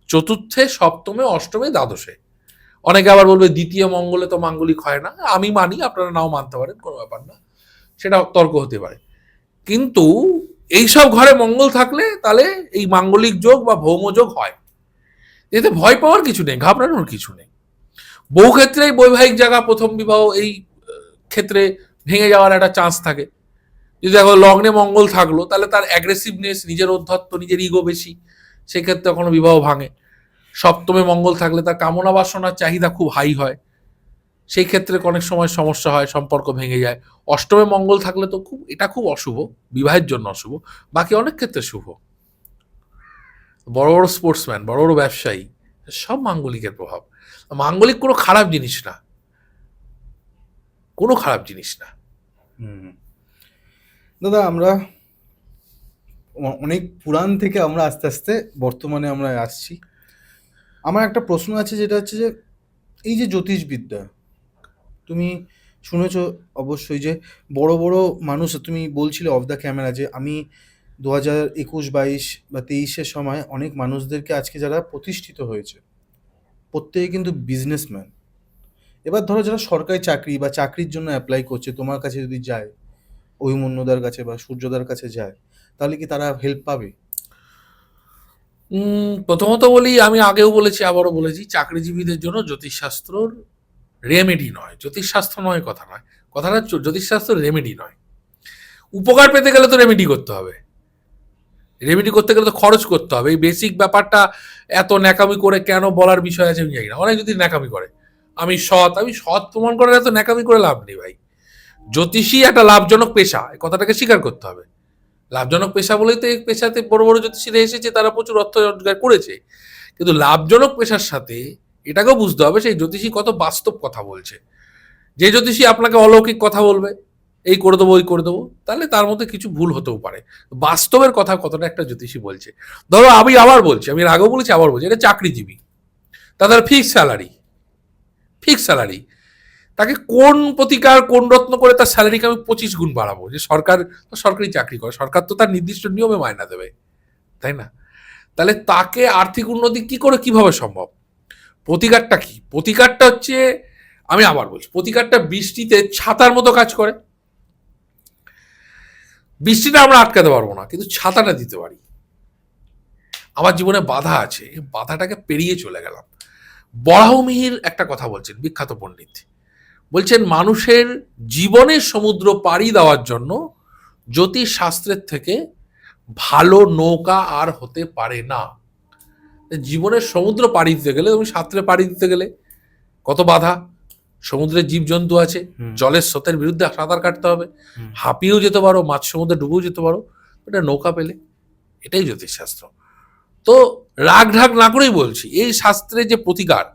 চতুর্থে, সপ্তমে, অষ্টমে, দ্বাদশে। অনেকে আবার বলবে দ্বিতীয় মঙ্গলে তো মাঙ্গলিক হয় না, আমি মানি, আপনারা নাও মানতে পারেন, কোনো ব্যাপার না, সেটা তর্ক হতে পারে। কিন্তু এইসব ঘরে মঙ্গল থাকলে তাহলে এই মাঙ্গলিক যোগ বা ভৌমযোগ হয়, এতে ভয় পাওয়ার কিছু নেই, ঘাবড়ানোর কিছু নেই। বহু ক্ষেত্রেই বৈবাহিক জায়গা, প্রথম বিবাহ, এই ক্ষেত্রে ভেঙে যাওয়ার একটা চান্স থাকে। যদি দেখো লগ্নে মঙ্গল থাকলো তাহলে তার অ্যাগ্রেসিভনেস, নিজের অধ্যত্ব, নিজের ইগো বেশি, সেক্ষেত্রে কখনো বিবাহ ভাঙে। সপ্তমে মঙ্গল থাকলে তার কামনা বাসনার চাহিদা খুব হাই হয়, সেই ক্ষেত্রে অনেক সময় সমস্যা হয়, সম্পর্ক ভেঙে যায়। অষ্টমে মঙ্গল থাকলে তো এটা খুব অশুভ, বিবাহের জন্য অশুভ, বাকি অনেক ক্ষেত্রে শুভ। বড় বড় স্পোর্টসম্যান, বড় বড় ব্যবসায়ী, সব মাঙ্গলিকের প্রভাব। মাঙ্গলিক কোনো খারাপ জিনিস না, কোনো খারাপ জিনিস না। দাদা, আমরা অনেক পুরাণ থেকে আমরা আস্তে আস্তে বর্তমানে আমরা আসছি। আমার একটা প্রশ্ন আছে, যেটা হচ্ছে যে এই যে জ্যোতিষবিদ্যা, তুমি শুনেছো অবশ্যই যে বড় বড় মানুষ, তুমি বলছিলে অফ দ্য ক্যামেরা যে আমি 2021, 22 বা 23-এর সময় অনেক মানুষদেরকে আজকে যারা প্রতিষ্ঠিত হয়েছে প্রত্যেকে কিন্তু বিজনেসম্যান। এবার ধরো যারা সরকারি চাকরি বা চাকরির জন্য অ্যাপ্লাই করছে, তোমার কাছে যদি যায়, অভিমন্যুদার কাছে বা সূর্যদার কাছে যায়, তাহলে কি তারা হেল্প পাবে? প্রথমত বলি, আমি আগেও বলেছি আবারও বলেছি, চাকরিজীবীদের জন্য জ্যোতিষশাস্ত্রর রেমেডি নয়, জ্যোতিষশাস্ত্র নয় কথা নয়, কথাটা জ্যোতিষশাস্ত্র রেমেডি নয়। উপকার পেতে গেলে তো রেমেডি করতে হবে, রেমেডি করতে গেলে তো খরচ করতে হবে। এই বেসিক ব্যাপারটা এত ন্যাকামি করে কেন বলার বিষয় আছে আমি জানি না। অনেক যদি ন্যাকামি করে, আমি সৎ প্রমাণ করার এত ন্যাকামি করে লাভ নেই ভাই। জ্যোতিষী একটা লাভজনক পেশা, এই কথাটাকে স্বীকার করতে হবে। লাভজনক পেশা বলেই তো এই পেশাতে বড় বড় জ্যোতিষীরা এসেছে, তারা প্রচুর অর্থ রোজগার করেছে। কিন্তু লাভজনক পেশার সাথে এটাকেও বুঝতে হবে সেই জ্যোতিষী কত বাস্তব কথা বলছে। যে জ্যোতিষী আপনাকে অলৌকিক কথা বলবে, এই করে দেবো ওই করে দেবো, তাহলে তার মধ্যে কিছু ভুল হতেও পারে। বাস্তবের কথা কতটা একটা জ্যোতিষী বলছে, ধরো আমি আবার বলছি, আমি এর আগেও বলেছি আবার বলছি, এটা চাকরিজীবী, তাদের ফিক্স স্যালারি, তাকে কোন প্রতিকার কোন রত্ন করে তার স্যালারিকে আমি 25 গুণ বাড়াবো? যে সরকার তো সরকারি চাকরি করে, সরকার তো তার নির্দিষ্ট নিয়মে মায়না দেবে, তাই না? তাহলে তাকে আর্থিক উন্নতি কি করে কিভাবে সম্ভব? প্রতিকারটা কি? প্রতিকারটা হচ্ছে, আমি আবার বলছি, প্রতিকারটা বৃষ্টিতে ছাতার মতো কাজ করে। বৃষ্টিটা আমরা আটকাতে পারবো না, কিন্তু ছাতাটা দিতে পারি। আমার জীবনে বাধা আছে, বাধাটাকে পেরিয়ে চলে গেলাম। বরাহমিহির একটা কথা বলছেন, বিখ্যাত পণ্ডিত, বলছেন মানুষের জীবনের সমুদ্র পাড়ি দেওয়ার জন্য জ্যোতিষ শাস্ত্রের থেকে ভালো নৌকা আর হতে পারে না। জীবনের সমুদ্র পাড়ি দিতে গেলে, তুমি সাঁতরে পাড়ি দিতে গেলে কত বাধা, সমুদ্রের জীবজন্তু আছে, জলের স্রোতের বিরুদ্ধে সাঁতার কাটতে হবে, হাঁপিয়েও যেতে পারো, মাছ সমুদ্রে ডুবেও যেতে পারো, এটা নৌকা পেলে। এটাই জ্যোতিষশাস্ত্র। তো রাগ ঢাক না করেই বলছি, এই শাস্ত্রে যে প্রতিকার,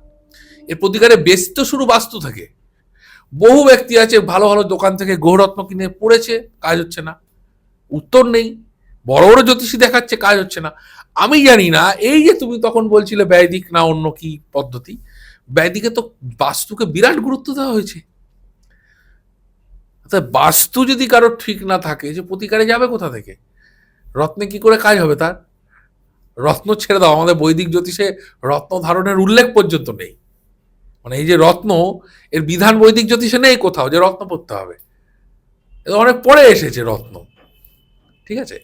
এই প্রতিকারে বেশ তো শুরু বাস্তু থেকে। বহু ব্যক্তি আছে ভালো ভালো দোকান থেকে গ্রহরত্ন কিনে পড়েছে, কাজ হচ্ছে না, উত্তর নেই, বড় বড় জ্যোতিষী দেখাচ্ছে, কাজ হচ্ছে না। আমি জানি না, এই যে তুমি তখন বলছিলে বৈদিক না অন্য কি পদ্ধতি, বৈদিকে তো বাস্তুকে বিরাট গুরুত্ব দেওয়া হয়েছে। বাস্তু যদি কারো ঠিক না থাকে, যে প্রতিকারে যাবে কোথা থেকে? রত্নে কি করে কাজ হবে তার? রত্ন ছেড়ে দাও, আমাদের বৈদিক জ্যোতিষে রত্ন ধারণের উল্লেখ পর্যন্ত নেই। মানে এই যে রত্ন, এর বিধান বৈদিক জ্যোতিষে নেই কোথাও যে রত্ন পড়তে হবে, অনেক পরে এসেছে রত্ন, ঠিক আছে?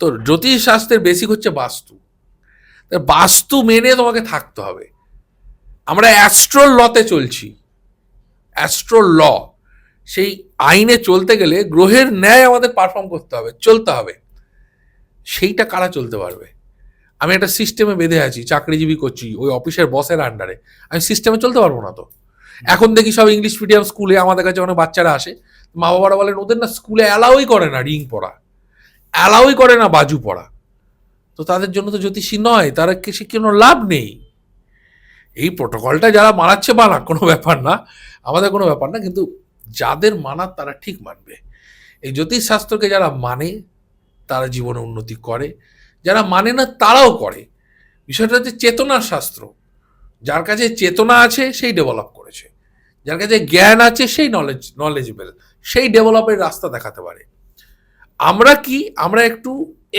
তো জ্যোতিষ শাস্ত্রের বেসিক হচ্ছে বাস্তু। বাস্তু মেনে তোমাকে থাকতে হবে। আমরা অ্যাস্ট্রো লতে চলছি, অ্যাস্ট্রো ল, সেই আইনে চলতে গেলে গ্রহের ন্যায় আমাদের পারফর্ম করতে হবে, চলতে হবে। সেইটা কারা চলতে পারবে? আমি একটা সিস্টেমে বেঁধে আছি, চাকরিজীবী করছি, ওই অফিসের বসের আন্ডারে, আমি সিস্টেমে চলতে পারবো না তো। এখন দেখি সব ইংলিশ মিডিয়াম স্কুলে আমাদের কাছে অনেক বাচ্চারা আসে, মা বাবারা বলেন ওদের না স্কুলে অ্যালাউই করে না রিং পড়া, অ্যালাউই করে না বাজু পড়া, তো তাদের জন্য তো জ্যোতিষী নয়, তারা সে কোনো লাভ নেই। এই প্রোটোকলটা যারা মানাচ্ছে মানা, কোনো ব্যাপার না, আমাদের কোনো ব্যাপার না, কিন্তু যাদের মানার তারা ঠিক মানবে। এই জ্যোতিষ শাস্ত্রকে যারা মানে তারা জীবনে উন্নতি করে, যারা মানে না তারাও করে। বিষয়টা হচ্ছে চেতনার শাস্ত্র, যার কাছে চেতনা আছে সেই ডেভেলপ করেছে, যার কাছে জ্ঞান আছে সেই নলেজেবল, সেই ডেভেলপের রাস্তা দেখাতে পারে। আমরা কি, আমরা একটু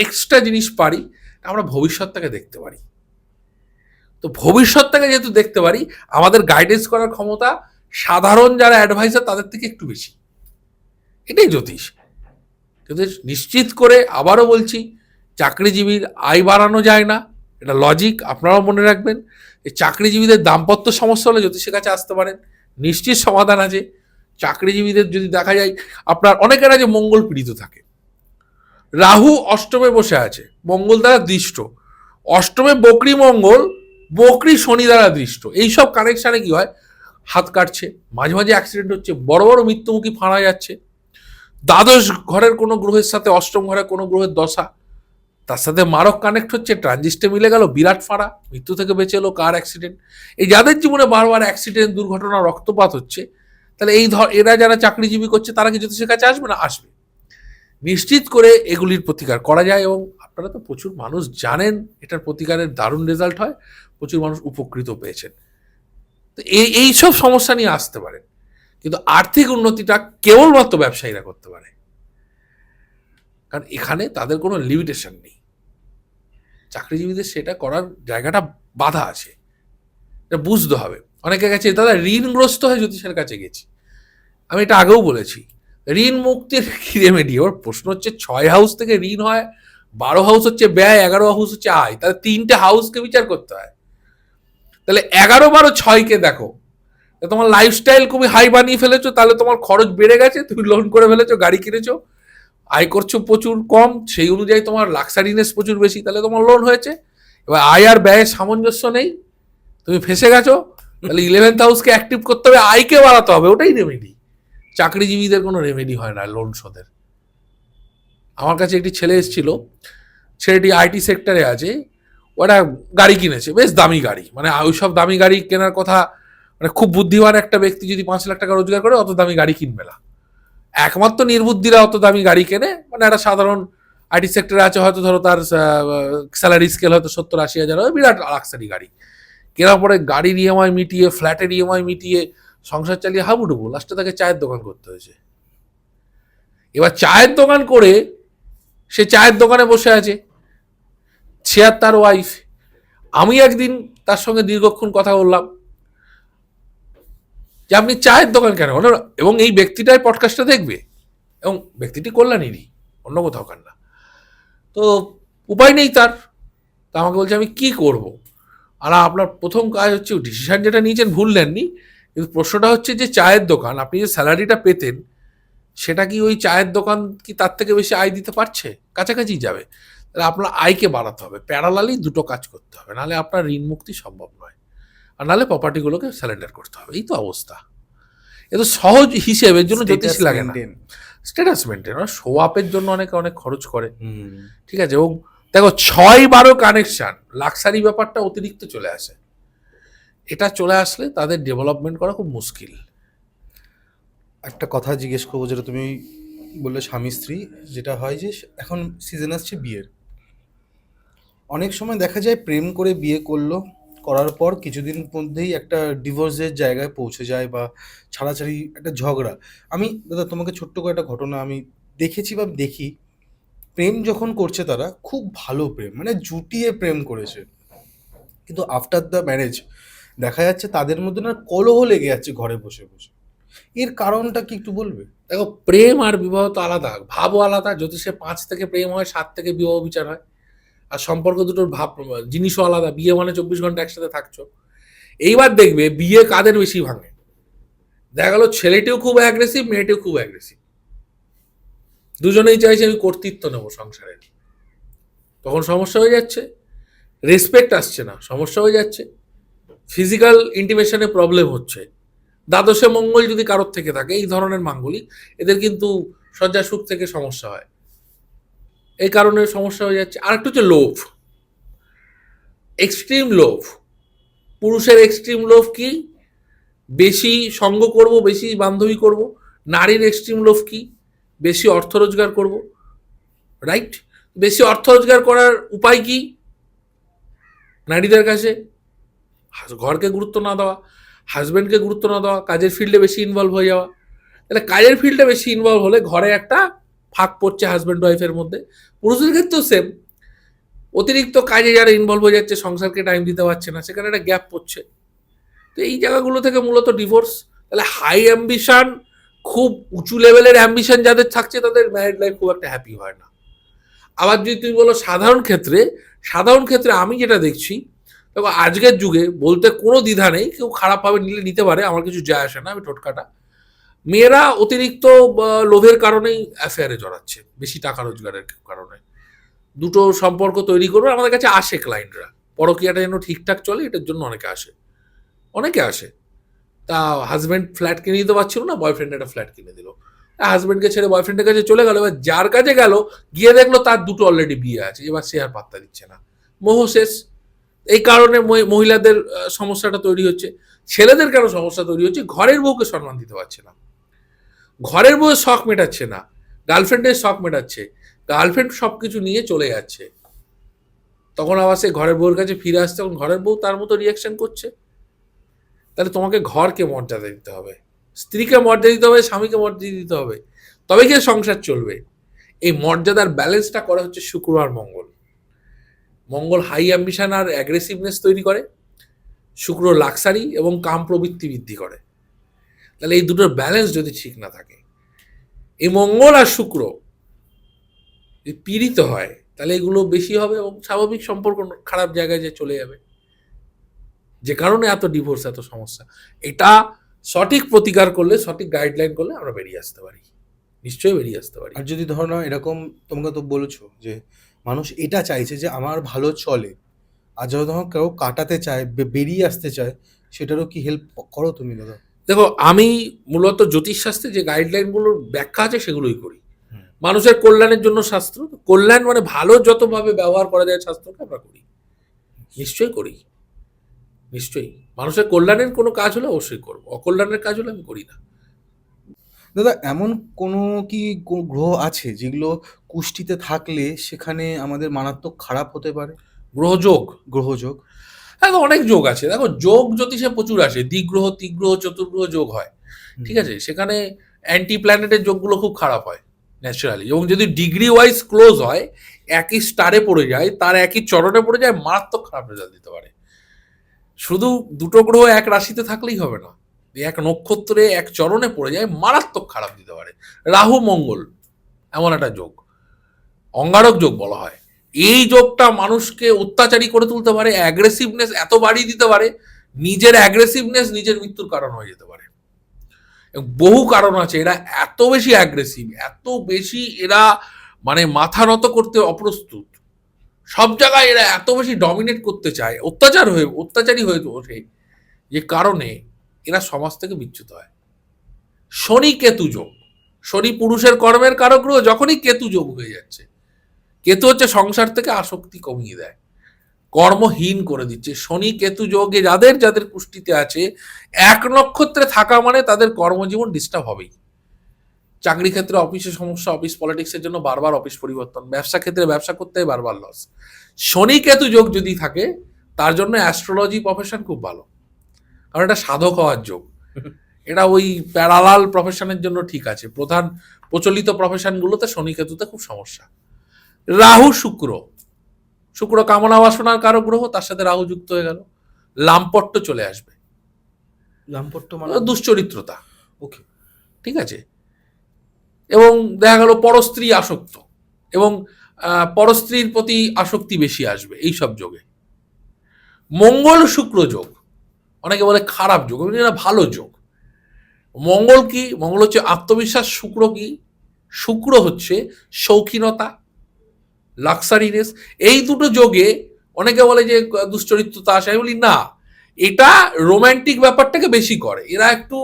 এক্সট্রা জিনিস পারি, আমরা ভবিষ্যৎটাকে দেখতে পারি। তো ভবিষ্যৎটাকে যেহেতু দেখতে পারি, আমাদের গাইডেন্স করার ক্ষমতা সাধারণ যারা অ্যাডভাইসার তাদের থেকে একটু বেশি। এটাই জ্যোতিষ। কিন্তু নিশ্চিত করে আবারও বলছি, চাকরিজীবীর আয় বাড়ানো যায় না, এটা লজিক, আপনারাও মনে রাখবেন। এই চাকরিজীবীদের দাম্পত্য সমস্যা হলে জ্যোতিষের কাছে আসতে পারেন, নিশ্চিত সমাধান আছে। চাকরিজীবীদের যদি দেখা যায়, আপনার অনেকের আছে মঙ্গল পীড়িত থাকে, রাহু অষ্টমে বসে আছে, মঙ্গল দ্বারা দৃষ্ট, অষ্টমে বকরি মঙ্গল, বকরি শনি দ্বারা দৃষ্ট, এইসব কানেকশানে কি হয়, হাত কাটছে, মাঝে মাঝে অ্যাক্সিডেন্ট হচ্ছে, বড় বড় মৃত্যুমুখী ফাঁড়া যাচ্ছে। দ্বাদশ ঘরের কোনো গ্রহের সাথে অষ্টম ঘরের কোনো গ্রহের দশা, তার সাথে মারক কানেক্ট হচ্ছে, ট্রানজিস্টে মিলে গেল, বিরাট ফাঁড়া, মৃত্যু থেকে বেঁচে এলো, কার অ্যাক্সিডেন্ট। এই যাদের জীবনে বারবার অ্যাক্সিডেন্ট, দুর্ঘটনা, রক্তপাত হচ্ছে, তাহলে এরা যারা চাকরিজীবী করছে তারা কি জ্যোতিষের কাছে আসবে না? আসবে। নিশ্চিত করে এগুলির প্রতিকার করা যায়, এবং আপনারা তো প্রচুর মানুষ জানেন এটার প্রতিকারের দারুণ রেজাল্ট হয়, প্রচুর মানুষ উপকৃত পেয়েছেন। তো এইসব সমস্যা নিয়ে আসতে পারেন, কিন্তু আর্থিক উন্নতিটা কেবলমাত্র ব্যবসায়ীরা করতে পারে, কারণ এখানে তাদের কোনো লিমিটেশন নেই। চাকরিজীবীদের সেটা করার জায়গাটা বাধা আছে, এটা বুঝতে হবে। অনেকে গেছে দাদা ঋণগ্রস্ত হয়ে জ্যোতিষের কাছে গেছি, আমি এটা আগেও বলেছি, ঋণ মুক্তির কি রেমেডি? ওর প্রশ্ন হচ্ছে 6 হাউস থেকে ঋণ হয়, 12 হাউস হচ্ছে ব্যয়, 11 হাউস হচ্ছে আয়, তাহলে 3টে হাউসকে বিচার করতে হয়। তাহলে 11, 12, 6কে দেখো, তোমার লাইফস্টাইল খুবই হাই বানিয়ে ফেলেছো, তাহলে তোমার খরচ বেড়ে গেছে, তুমি লোন করে ফেলেছো, গাড়ি কিনেছো, আয় করছো প্রচুর কম, সেই অনুযায়ী তোমার লাক্সারিনেস প্রচুর বেশি, তাহলে তোমার লোন হয়েছে। এবার আয় আর ব্যয়ের সামঞ্জস্য নেই, তুমি ফেসে গেছো, তাহলে 11th হাউসকে অ্যাক্টিভ করতে হবে, আয়কে বাড়াতে হবে, ওটাই রেমেডি। চাকরিজীবীদের কোনো রেমেডি হয় না লোন শোধের। আমার কাছে একটি ছেলে এসেছিল, ছেলেটি আইটি সেক্টরে আছে, ওরা গাড়ি কিনেছে, বেশ দামি গাড়ি, মানে ওইসব দামি গাড়ি কেনার কথা, মানে খুব বুদ্ধিমান একটা ব্যক্তি যদি 5 লাখ টাকা রোজগার করে অত দামি গাড়ি কিনবে না। একমাত্র নির্বুদ্ধিরা অত দামি গাড়ি কেনে, মানে একটা সাধারণ আইটি সেক্টরে আছে, হয়তো ধরো তার স্যালারি স্কেল হয়তো 70-80 হাজার, বিরাট লাক্সারি গাড়ি কেনার পরে গাড়ির ইএমআই মিটিয়ে, ফ্ল্যাটের ইএমআই মিটিয়ে সংসার চালিয়ে হাবুডুবু, লাস্টে তাকে চায়ের দোকান করতে হয়েছে। এবার চায়ের দোকান করে সে চায়ের দোকানে বসে আছে, সে আর তার ওয়াইফ। আমি একদিন তার সঙ্গে দীর্ঘক্ষণ কথা বললাম যে আপনি চায়ের দোকান কেন, এবং এই ব্যক্তিটাই পডকাস্টটা দেখবে, এবং ব্যক্তিটি কল্যাণীরই, অন্য কোথাও কার না। তো উপায় নেই তার, তা আমাকে বলছে আমি কি করব। আর আপনার প্রথম কাজ হচ্ছে, ডিসিশন যেটা নিয়েছেন ভুল নেননি, কিন্তু প্রশ্নটা হচ্ছে যে চায়ের দোকান, আপনি যে স্যালারিটা পেতেন সেটা কি ওই চায়ের দোকান কি তার থেকে বেশি আয় দিতে পারছে? কাছাকাছি যাবে। তাহলে আপনার আয়কে বাড়াতে হবে, প্যারালালি দুটো কাজ করতে হবে, নাহলে আপনার ঋণ মুক্তি সম্ভব নয়, আর নাহলে প্রপার্টিগুলোকে স্যারেন্ডার করতে হবে। এই তো অবস্থা। এ তো সহজ হিসেব, এর জন্য জ্যোতিষী লাগে না। স্ট্যাটাস মেনটেন, শো আপের জন্য অনেকে অনেক খরচ করে, ঠিক আছে। এবং দেখো 6-12 কানেকশন, লাক্সারি ব্যাপারটা অতিরিক্ত চলে আসে, এটা চলে আসলে তাদের ডেভেলপমেন্ট করা খুব মুশকিল। একটা কথা জিজ্ঞেস করবো, যেটা তুমি বললে স্বামী স্ত্রী, যেটা হয় যে এখন সিজন আসছে বিয়ের, অনেক সময় দেখা যায় প্রেম করে বিয়ে করার পর কিছুদিন মধ্যেই একটা ডিভোর্সের জায়গায় পৌঁছে যায়, বা ছাড়াছাড়ি, একটা ঝগড়া। আমি দাদা তোমাকে ছোট্ট করে একটা ঘটনা আমি দেখেছি বা দেখি, প্রেম যখন করছে তারা খুব ভালো প্রেম, মানে জুটিয়ে প্রেম করেছে, কিন্তু আফটার দ্য ম্যারেজ দেখা যাচ্ছে তাদের মধ্যে না কলহ লেগে যাচ্ছে ঘরে বসে বসে। এর কারণটা কি একটু বলবে? দেখো, প্রেম আর বিবাহ তো আলাদা, ভাবও আলাদা। জ্যোতিষে 5 থেকে প্রেম হয়, 7 থেকে বিবাহ বিচার হয়। আর সম্পর্ক দুটোর ভাব জিনিসও আলাদা। বিয়ে মানে 24 ঘন্টা একসাথে থাকছো। এইবার দেখবে বিয়ে কাদের বেশি ভাঙে, দেখা গেল ছেলেটিও খুব অ্যাগ্রেসিভ, মেয়েটিও খুব অ্যাগ্রেসিভ, দুজনেই চাইছে আমি কর্তৃত্ব নেবো সংসারের। তখন সমস্যা হয়ে যাচ্ছে, রেসপেক্ট আসছে না, সমস্যা হয়ে যাচ্ছে, ফিজিক্যাল ইন্টিমেশনে প্রবলেম হচ্ছে। দ্বাদশে মঙ্গল যদি কারোর থেকে থাকে, এই ধরনের মাঙ্গলিক, এদের কিন্তু শয্যা সুখ থেকে সমস্যা হয়, এই কারণে সমস্যা হয়ে যাচ্ছে। আর একটু হচ্ছে লোভ, এক্সট্রিম লোভ। পুরুষের এক্সট্রিম লোভ কি? বেশি সঙ্গ করব, বেশি বান্ধবী করব। নারীর এক্সট্রিম লোভ কি? বেশি অর্থ রোজগার করব, রাইট? বেশি অর্থ রোজগার করার উপায় কি নারীদের কাছে? ঘরকে গুরুত্ব না দেওয়া, হাজব্যান্ডকে গুরুত্ব না দেওয়া, কাজের ফিল্ডে বেশি ইনভলভ হয়ে যাওয়া। তাহলে কাজের ফিল্ডে বেশি ইনভলভ হলে ঘরে একটা ফাঁক পড়ছে হাজব্যান্ড ওয়াইফের মধ্যে। পুরুষের ক্ষেত্রেও সেম, অতিরিক্ত কাজে যারা ইনভলভ হয়ে যাচ্ছে, সংসারকে টাইম দিতে পারছে না, সেখানে একটা গ্যাপ পড়ছে। তো এই জায়গাগুলো থেকে মূলত ডিভোর্স। তাহলে হাই অ্যাম্বিশন, খুব উঁচু লেভেলের অ্যাম্বিশন যাদের থাকছে, তাদের ম্যারিড লাইফ খুব একটা হ্যাপি হয় না। আবার যদি তুমি বলো সাধারণ ক্ষেত্রে আমি যেটা দেখছি, দেখো আজকের যুগে বলতে কোনো দ্বিধা নেই, কেউ খারাপভাবে নিতে পারে, আমার কিছু যায় আসে না, আমি টোটকাটা। মেয়েরা অতিরিক্ত লোভের কারণেই অ্যাফেয়ারে জড়াচ্ছে, বেশি টাকা রোজগারের কারণে। দুটো সম্পর্ক তৈরি করবে, আমাদের কাছে আসে ক্লায়েন্টরা, পরকীয়াটা যেন ঠিকঠাক চলে, এটার জন্য অনেকে আসে। তা হাজব্যান্ড ফ্ল্যাট কিনে দিতে পারছিল না, বয়ফ্রেন্ড একটা ফ্ল্যাট কিনে দিল, হাজব্যান্ডকে ছেড়ে বয়ফ্রেন্ডের কাছে চলে গেল। এবার যার কাছে গেল, গিয়ে দেখলো তার দুটো অলরেডি বিয়ে আছে, এবার সে আর পাত্তা দিচ্ছে না, মোহ শেষ। এই কারণে মহিলাদের সমস্যাটা তৈরি হচ্ছে। ছেলেদের কেন সমস্যা তৈরি হচ্ছে? ঘরের বউকে সম্মান দিতে পারছে না, ঘরের বউয়ের শখ মেটাচ্ছে না, গার্লফ্রেন্ডের শখ মেটাচ্ছে, গার্লফ্রেন্ড সবকিছু নিয়ে চলে যাচ্ছে। তখন আবার সে ঘরের বউয়ের কাছে ফিরে আসছে, তখন ঘরের বউ তার মতো রিয়াকশন করছে। তাহলে তোমাকে ঘরকে মর্যাদা দিতে হবে, স্ত্রীকে মর্যাদা দিতে হবে, স্বামীকে মর্যাদা দিতে হবে, তবে গিয়ে সংসার চলবে। এই মর্যাদার ব্যালেন্সটা করা হচ্ছে শুক্র আর মঙ্গল। মঙ্গল হাই অ্যাম্বিশন আর অ্যাগ্রেসিভনেস তৈরি করে, শুক্র লাক্সারি এবং কাম প্রবৃত্তি বৃদ্ধি করে। তাহলে এই দুটোর ব্যালেন্স যদি ঠিক না থাকে, এই মঙ্গল আর শুক্র যদি পীড়িত হয়, তাহলে এগুলো বেশি হবে এবং স্বাভাবিক সম্পর্ক খারাপ জায়গায় যে চলে যাবে, যে কারণে এত ডিভোর্স, এত সমস্যা। এটা সঠিক প্রতিকার করলে, সঠিক গাইডলাইন করলে আমরা বেরিয়ে আসতে পারি, নিশ্চয়ই বেরিয়ে আসতে পারি। আর যদি ধরো না এরকম, তোমাকে তো বলেছো যে মানুষ এটা চাইছে যে আমার ভালো চলে, আর যদি ধরো কেউ কাটাতে চায়, বেরিয়ে আসতে চায়, সেটারও কি হেল্প করো তুমি দাদা? দেখো, আমি মূলত জ্যোতিষশাস্ত্রে যে গাইডলাইনগুলোর ব্যাখ্যা আছে সেগুলোই করি। মানুষের কল্যাণের জন্য শাস্ত্র, কল্যাণ মানে ভালো যতভাবে ব্যবহার করা যায় শাস্ত্রকে আমরা করি, নিশ্চয়ই করি, নিশ্চয়ই। মানুষের কল্যাণের কোনো কাজ হলে অবশ্যই করবো, অকল্যাণের কাজ হলে আমি করি না। দাদা এমন কোনো কি গ্রহ আছে যেগুলো কুষ্টিতে থাকলে সেখানে আমাদের মারাত্মক খারাপ হতে পারে? গ্রহযোগ, গ্রহযোগ। হ্যাঁ তো অনেক যোগ আছে। দেখো যোগ জ্যোতিষে প্রচুর আসে, দ্বিগ্রহ তিগ্রহ চতুর্গ্রহ যোগ হয়, হুম, ঠিক আছে? সেখানে অ্যান্টি প্ল্যানেটের যোগগুলো খুব খারাপ হয় ন্যাচারালি, এবং যদি ডিগ্রি ওয়াইজ ক্লোজ হয়, একই স্টারে পড়ে যায়, তার একই চরণে পড়ে যায়, মারাত্মক খারাপ রেজাল্ট দিতে পারে। শুধু দুটো গ্রহ এক রাশিতে থাকলেই হবে না, এক নক্ষত্রে এক চরণে পড়ে যায়, মারাত্মক খারাপ দিতে পারে। রাহু মঙ্গল এমন একটা যোগ, অঙ্গারক যোগ বলা হয়। এই যোগটা মানুষকে অত্যাচারী করে তুলতে পারে, অ্যাগ্রেসিভনেস এত বাড়িয়ে দিতে পারে, নিজের অ্যাগ্রেসিভনেস নিজের মৃত্যুর কারণ হয়ে যেতে পারে। বহু কারণ আছে, এরা এত বেশি অ্যাগ্রেসিভ, এত বেশি এরা মানে মাথা নত করতে অপ্রস্তুত, সব জায়গায় এরা এত বেশি ডমিনেট করতে চায়, অত্যাচারী হয়ে ওঠে, যে কারণে এরা সমাজ থেকে বিচ্যুত হয়। শনি কেতু যোগ, শনি পুরুষের কর্মের কারক গ্রহ, যখনই কেতু যোগ হয়ে যাচ্ছে, কেতু হচ্ছে সংসার থেকে আসক্তি কমিয়ে দেয়, কর্মহীন করে দিচ্ছে। শনি কেতু যোগে যাদের যাদের কুষ্টিতে আছে, এক নক্ষত্রে থাকা মানে তাদের কর্মজীবন ডিস্টার্ব হবেই। চাকরি ক্ষেত্রে অফিসে সমস্যা, অফিস পলিটিক্সের জন্য বারবার অফিস পরিবর্তন, ব্যবসা ক্ষেত্রে ব্যবসা করতে বারবার লস। শনি কেতু যোগ যদি থাকে, তার জন্য অ্যাস্ট্রোলজি প্রফেশন খুব ভালো, কারণ এটা সাধক হওয়ার যোগ। এটা ওই প্যারালাল প্রফেশনের জন্য ঠিক আছে, প্রধান প্রচলিত প্রফেশনগুলোতে শনি কেতুতে খুব সমস্যা। রাহু শুক্র, শুক্র কামনা বাসনার কারক গ্রহ, তার সাথে রাহু যুক্ত হয়ে গেল, লাম্পট্য চলে আসবে, লাম্পট্য মানে? দুশ্চরিত্রতা, ওকে। ঠিক আছে? এবং দেখা গেল পরস্ত্রী আসক্ত, এবং পরস্ত্রীর প্রতি আসক্তি বেশি আসবে এইসব যোগে। মঙ্গল শুক্র যোগ, অনেকে বলে খারাপ যোগ, এটা ভালো যোগ। মঙ্গল কি? মঙ্গল হচ্ছে আত্মবিশ্বাস। শুক্র কি? শুক্র হচ্ছে শৌখিনতা, লাক্সারিনেস। এই দুটো যোগে অনেকে বলে যে দুশ্চরিত্রতা আসে, আমি বলি না, এটা রোমান্টিক ব্যাপারটাকে বেশি করে, এরা একটু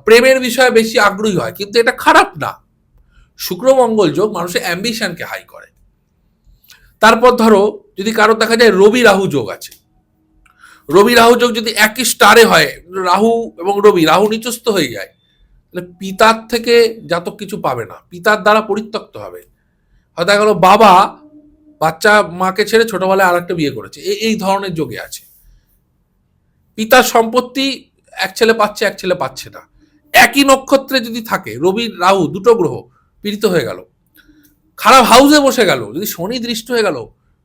প্রেমের বিষয়ে বেশি আগ্রহী হয়, কিন্তু এটা খারাপ না। শুক্র মঙ্গল যোগ মানুষের অ্যাম্বিশনকে হাই করে। তারপর ধরো যদি কারো দেখা যায় রবি রাহু যোগ আছে, রবি রাহু যোগ যদি একই স্টারে হয়, রাহু এবং রবি, রাহু নিচস্থ হয়ে যায়, তাহলে পিতার থেকে জাতক কিছু পাবে না, পিতার দ্বারা পরিত্যক্ত হবে। হয়তো দেখা গেল বাবা বাচ্চা মাকে ছেড়ে ছোটবেলায় আর একটা বিয়ে করেছে, এই ধরনের যোগে আছে। পিতার সম্পত্তি এক ছেলে পাচ্ছে, এক ছেলে পাচ্ছে না। একই নক্ষত্রে যদি থাকে রবি রাহু দুটো গ্রহ, পীড়িত হয়ে গেল, খারাপ হাউসে বসে গেল, যদি শনি দৃষ্ট হয়ে গেল,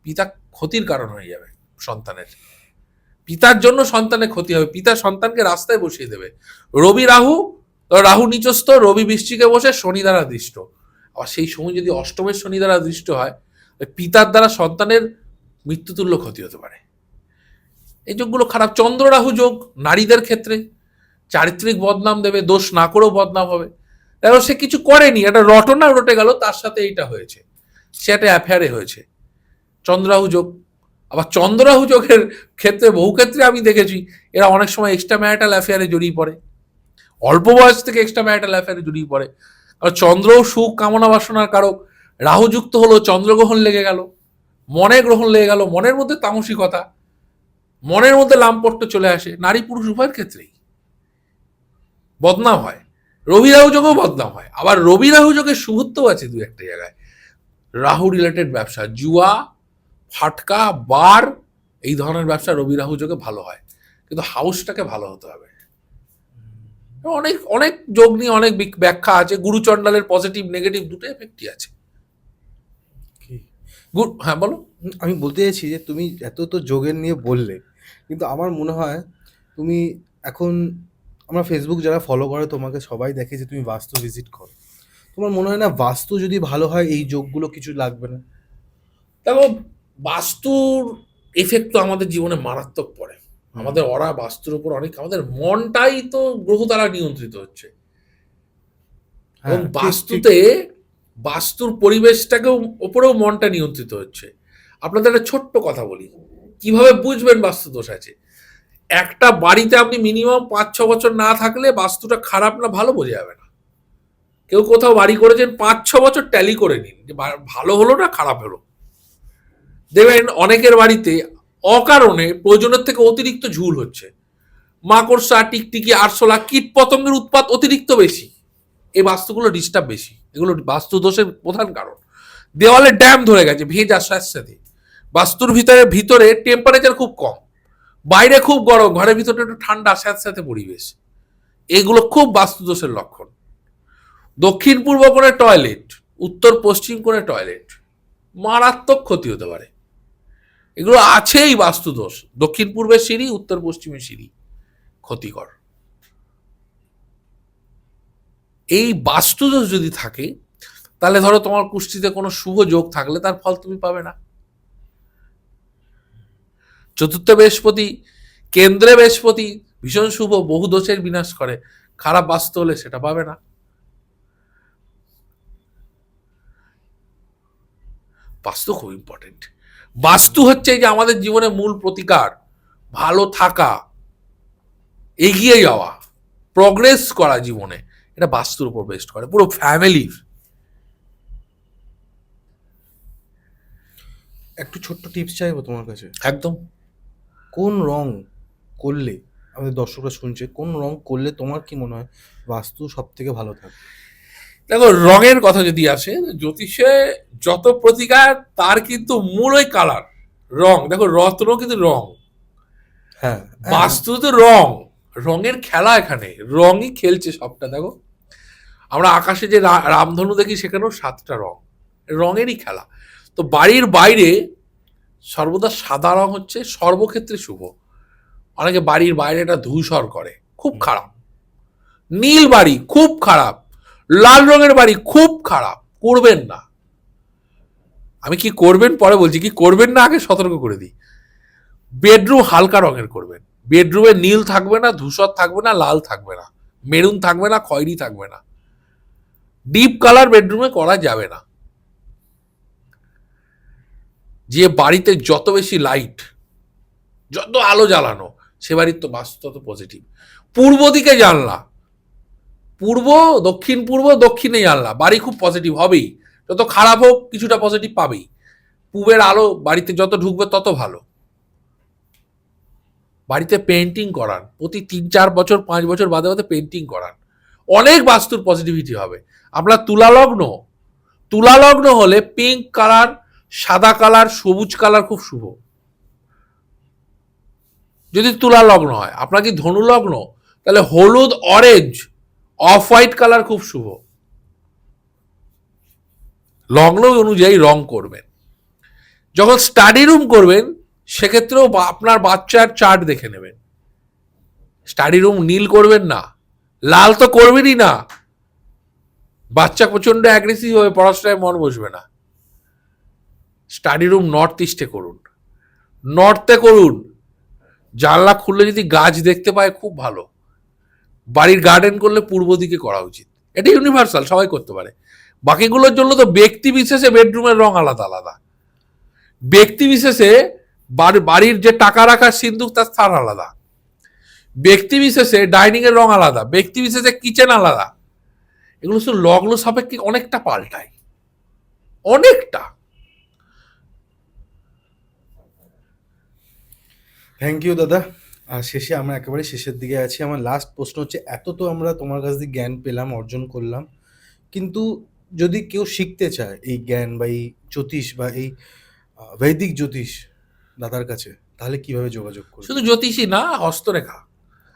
পিতা ক্ষতির কারণ হয়ে যাবে সন্তানের, পিতার জন্য সন্তানের ক্ষতি হবে, পিতা সন্তানকে রাস্তায় বসিয়ে দেবে। রবি রাহু, রাহু নিচস্থ, রবি বৃশ্চিকে বসে, শনি দ্বারা দৃষ্ট। আবার সেই সময় যদি অষ্টমের শনি দ্বারা দৃষ্ট হয়, পিতার দ্বারা সন্তানের মৃত্যুতুল্য ক্ষতি হতে পারে। এই যোগগুলো খারাপ। চন্দ্র রাহু যোগ নারীদের ক্ষেত্রে চারিত্রিক বদনাম দেবে, দোষ না করেও বদনাম হবে। দেখো সে কিছু করেনি, একটা রটনা রটে গেল, তার সাথে এইটা হয়েছে, সে একটা অ্যাফেয়ারে হয়েছে, চন্দ্রাহু যোগ। আবার চন্দ্রাহু যোগের ক্ষেত্রে বহু ক্ষেত্রে আমি দেখেছি এরা অনেক সময় এক্সট্রা ম্যারিটাল অ্যাফেয়ারে জড়িয়ে পড়ে, অল্প বয়স থেকে এক্সট্রা ম্যারিটাল অ্যাফেয়ারে জড়িয়ে পড়ে। আর চন্দ্র সুখ কামনা বাসনার কারক, রাহু যুক্ত হলো, চন্দ্রগ্রহণ লেগে গেল, মনে গ্রহণ লেগে গেল, মনের মধ্যে তামসিকতা, মনের মধ্যে লাম্পট্য চলে আসে, নারী পুরুষ উভয়ের ক্ষেত্রেই বদনাম হয়। রবি রাহু যোগেও বদনাম হয়। আবার রবি রাহু যোগের শুভত্ব আছে দু একটা জায়গায়, রাহু রিলেটেড ব্যবসা, জুয়া, ফাটকা, বার, এই ধরনের ব্যবসা রবি রাহু যোগে ভালো হয়, কিন্তু হাউসটাকে ভালো হতে হবে। অনেক অনেক যোগ নিয়ে অনেক ব্যাখ্যা আছে, গুরুচণ্ডালের পজিটিভ নেগেটিভ দুটো এফেক্টই আছে। হ্যাঁ বলো। আমি বলতে চাইছি যে তুমি এত তো যোগের নিয়ে বললে, কিন্তু আমার মনে হয় তুমি এখন, আমরা ফেসবুক যারা ফলো করে তোমাকে সবাই দেখে যে তুমি বাস্তু ভিজিট করো, তোমার মনে হয় না বাস্তু যদি ভালো হয় এই যোগগুলো কিছু লাগবে না? দেখো বাস্তুর এফেক্ট তো আমাদের জীবনে মারাত্মক পড়ে, আমাদের ওরা বাস্তুর উপর অনেক, আমাদের মনটাই তো গ্রহ দ্বারা নিয়ন্ত্রিত হচ্ছে, এবং হ্যাঁ, ঠিক ঠিক। বাস্তুতে বাস্তুর পরিবেশটাকেও ওপরেও মনটা নিয়ন্ত্রিত হচ্ছে। আপনাদের একটা ছোট্ট কথা বলি, কিভাবে বুঝবেন বাস্তু দোষ আছে। একটা বাড়িতে আপনি মিনিমাম 5-6 বছর না থাকলে বাস্তুটা খারাপ না ভালো বোঝা যাবে না। কেউ কোথাও বাড়ি করেছেন 5-6 বছর ট্যালি করে নিন যে ভালো হলো না খারাপ হলো। দেখবেন অনেকের বাড়িতে অকারণে প্রয়োজনের থেকে অতিরিক্ত ঝুল হচ্ছে, মাকড়সা, টিকটিকি, আরশোলা, কীট পতঙ্গের উৎপাত অতিরিক্ত বেশি, এই বাস্তুগুলো ডিস্টার্ব বেশি, এগুলো বাস্তু দোষের প্রধান কারণ। দেওয়ালে ড্যাম ধরে গেছে ভেজা স্যাঁতস্যাঁতে, বাস্তুর ভিতরে টেম্পারেচার খুব কম, বাইরে খুব গরম, ঘরের ভিতরে একটু ঠান্ডা স্যাঁতস্যাঁতে পরিবেশ, এগুলো খুব বাস্তুদোষের লক্ষণ। দক্ষিণ পূর্ব কোণে টয়লেট, উত্তর পশ্চিম কোণে টয়লেট, মারাত্মক ক্ষতি হতে পারে। এগুলো আছেই বাস্তুদোষ। দক্ষিণ পূর্বের সিঁড়ি, উত্তর পশ্চিমের সিঁড়ি ক্ষতিকর। এই বাস্তুদোষ যদি থাকে তাহলে ধরো তোমার কুষ্ঠিতে কোনো শুভ যোগ থাকলে তার ফল তুমি পাবে না। চতুর্থ বৃহস্পতি, কেন্দ্রে বৃহস্পতি ভীষণ শুভ, বহু দোষের বিনাশ করে, খারাপ বাস্তু হলে সেটা পাবে না। বাস্তু খুব ইম্পর্টেন্ট। বাস্তু হচ্ছে যে আমাদের জীবনে মূল প্রতিকার, ভালো থাকা, এগিয়ে যাওয়া, প্রগ্রেস করা জীবনে, এটা বাস্তুর উপর বেস্ট করে পুরো ফ্যামিলির। একটু ছোট্ট টিপস চাইবো তোমার কাছে। একদম। কোন রং করলে, আমাদের দর্শকরা শুনছে, কোন রং করলে তোমার কি মনে হয় বাস্তু সব থেকে ভালো থাকে? দেখো, রঙের কথা যদি আসে, জ্যোতিষে যত প্রতিকার তার কিন্তু মূল ওই কালার, রং। দেখো, রত্ন কিন্তু রং, হ্যাঁ, বাস্তু তো রং, রঙের খেলা, এখানে রঙই খেলছে সবটা। দেখো, আমরা আকাশে যে রামধনু দেখি সেখানেও 7টা রং, রঙেরই খেলা। তো বাড়ির বাইরে সর্বদা সাদা রং হচ্ছে সর্বক্ষেত্রে শুভ। অনেকে বাড়ির বাইরেটা ধূসর করে, খুব খারাপ। নীল বাড়ি খুব খারাপ, লাল রঙের বাড়ি খুব খারাপ, করবেন না। আমি কি করবেন পরে বলছি, কি করবেন না আগে সতর্ক করে দিই। বেডরুম হালকা রঙের করবেন, বেডরুমে নীল থাকবে না, ধূসর থাকবে না, লাল থাকবে না, মেরুন থাকবে না, খয়েরি থাকবে না, ডিপ কালার বেডরুমে করা যাবে না। যে বাড়িতে যত বেশি লাইট, যত আলো জ্বালানো, সে বাড়ির তো বাস্তু তত পজিটিভ। পূর্ব দিকে জানলা, পূর্ব দক্ষিণ পূর্ব দক্ষিণে জানলা, বাড়ি খুব পজিটিভ হবেই, যত খারাপ হোক কিছুটা পজিটিভ পাবেই। পূবের আলো বাড়িতে যত ঢুকবে তত ভালো। বাড়িতে পেন্টিং করান, প্রতি 3-4 বছর 5 বছর বাদে বাদে পেন্টিং করান, অনেক বাস্তুর পজিটিভিটি হবে। আমরা তুলা লগ্ন হলে পিঙ্ক কালার, সাদা কালার, সবুজ কালার খুব শুভ। যদি তুলা লগ্ন হয়, আপনার কি ধনু লগ্ন, তাহলে হলুদ, অরেঞ্জ, অফ হোয়াইট কালার খুব শুভ। লগ্ন অনুযায়ী রং করবেন। যখন স্টাডি রুম করবেন সেক্ষেত্রেও আপনার বাচ্চার চার্ট দেখে নেবেন। স্টাডি রুম নীল করবেন না, লাল তো করবেনই না, বাচ্চা প্রচন্ড অ্যাগ্রেসিভ হবে, পড়াশোনায় মন বসবে না। স্টাডি রুম নর্থ ইস্টে করুন, নর্থে করুন। জানলা খুললে যদি গাছ দেখতে পায় খুব ভালো। বাড়ির গার্ডেন করলে পূর্ব দিকে করা উচিত, এটা ইউনিভার্সাল, সবাই করতে পারে। বাকিগুলোর জন্য তো ব্যক্তি বিশেষে বেডরুমের রং আলাদা আলাদা, ব্যক্তি বিশেষে বাড়ির যে টাকা রাখার সিন্দুক তার স্থান আলাদা, ব্যক্তি বিশেষে ডাইনিং এর রং আলাদা, ব্যক্তি বিশেষে কিচেন আলাদা। এগুলো শুধু লগ্ন সাপেক্ষে অনেকটা পাল্টায়, অনেকটা। থ্যাংক ইউ দাদা। আর শেষে, আমরা একেবারে শেষের দিকে আছি, আমার লাস্ট প্রশ্ন হচ্ছে, এত তো আমরা তোমার কাছ থেকে জ্ঞান পেলাম, অর্জন করলাম, কিন্তু যদি কেউ শিখতে চায় এই জ্ঞান বা এই জ্যোতিষ বা এই বৈদিক জ্যোতিষ দাদার কাছে, তাহলে কিভাবে যোগাযোগ করবে? শুধু জ্যোতিষী না, হস্তরেখা,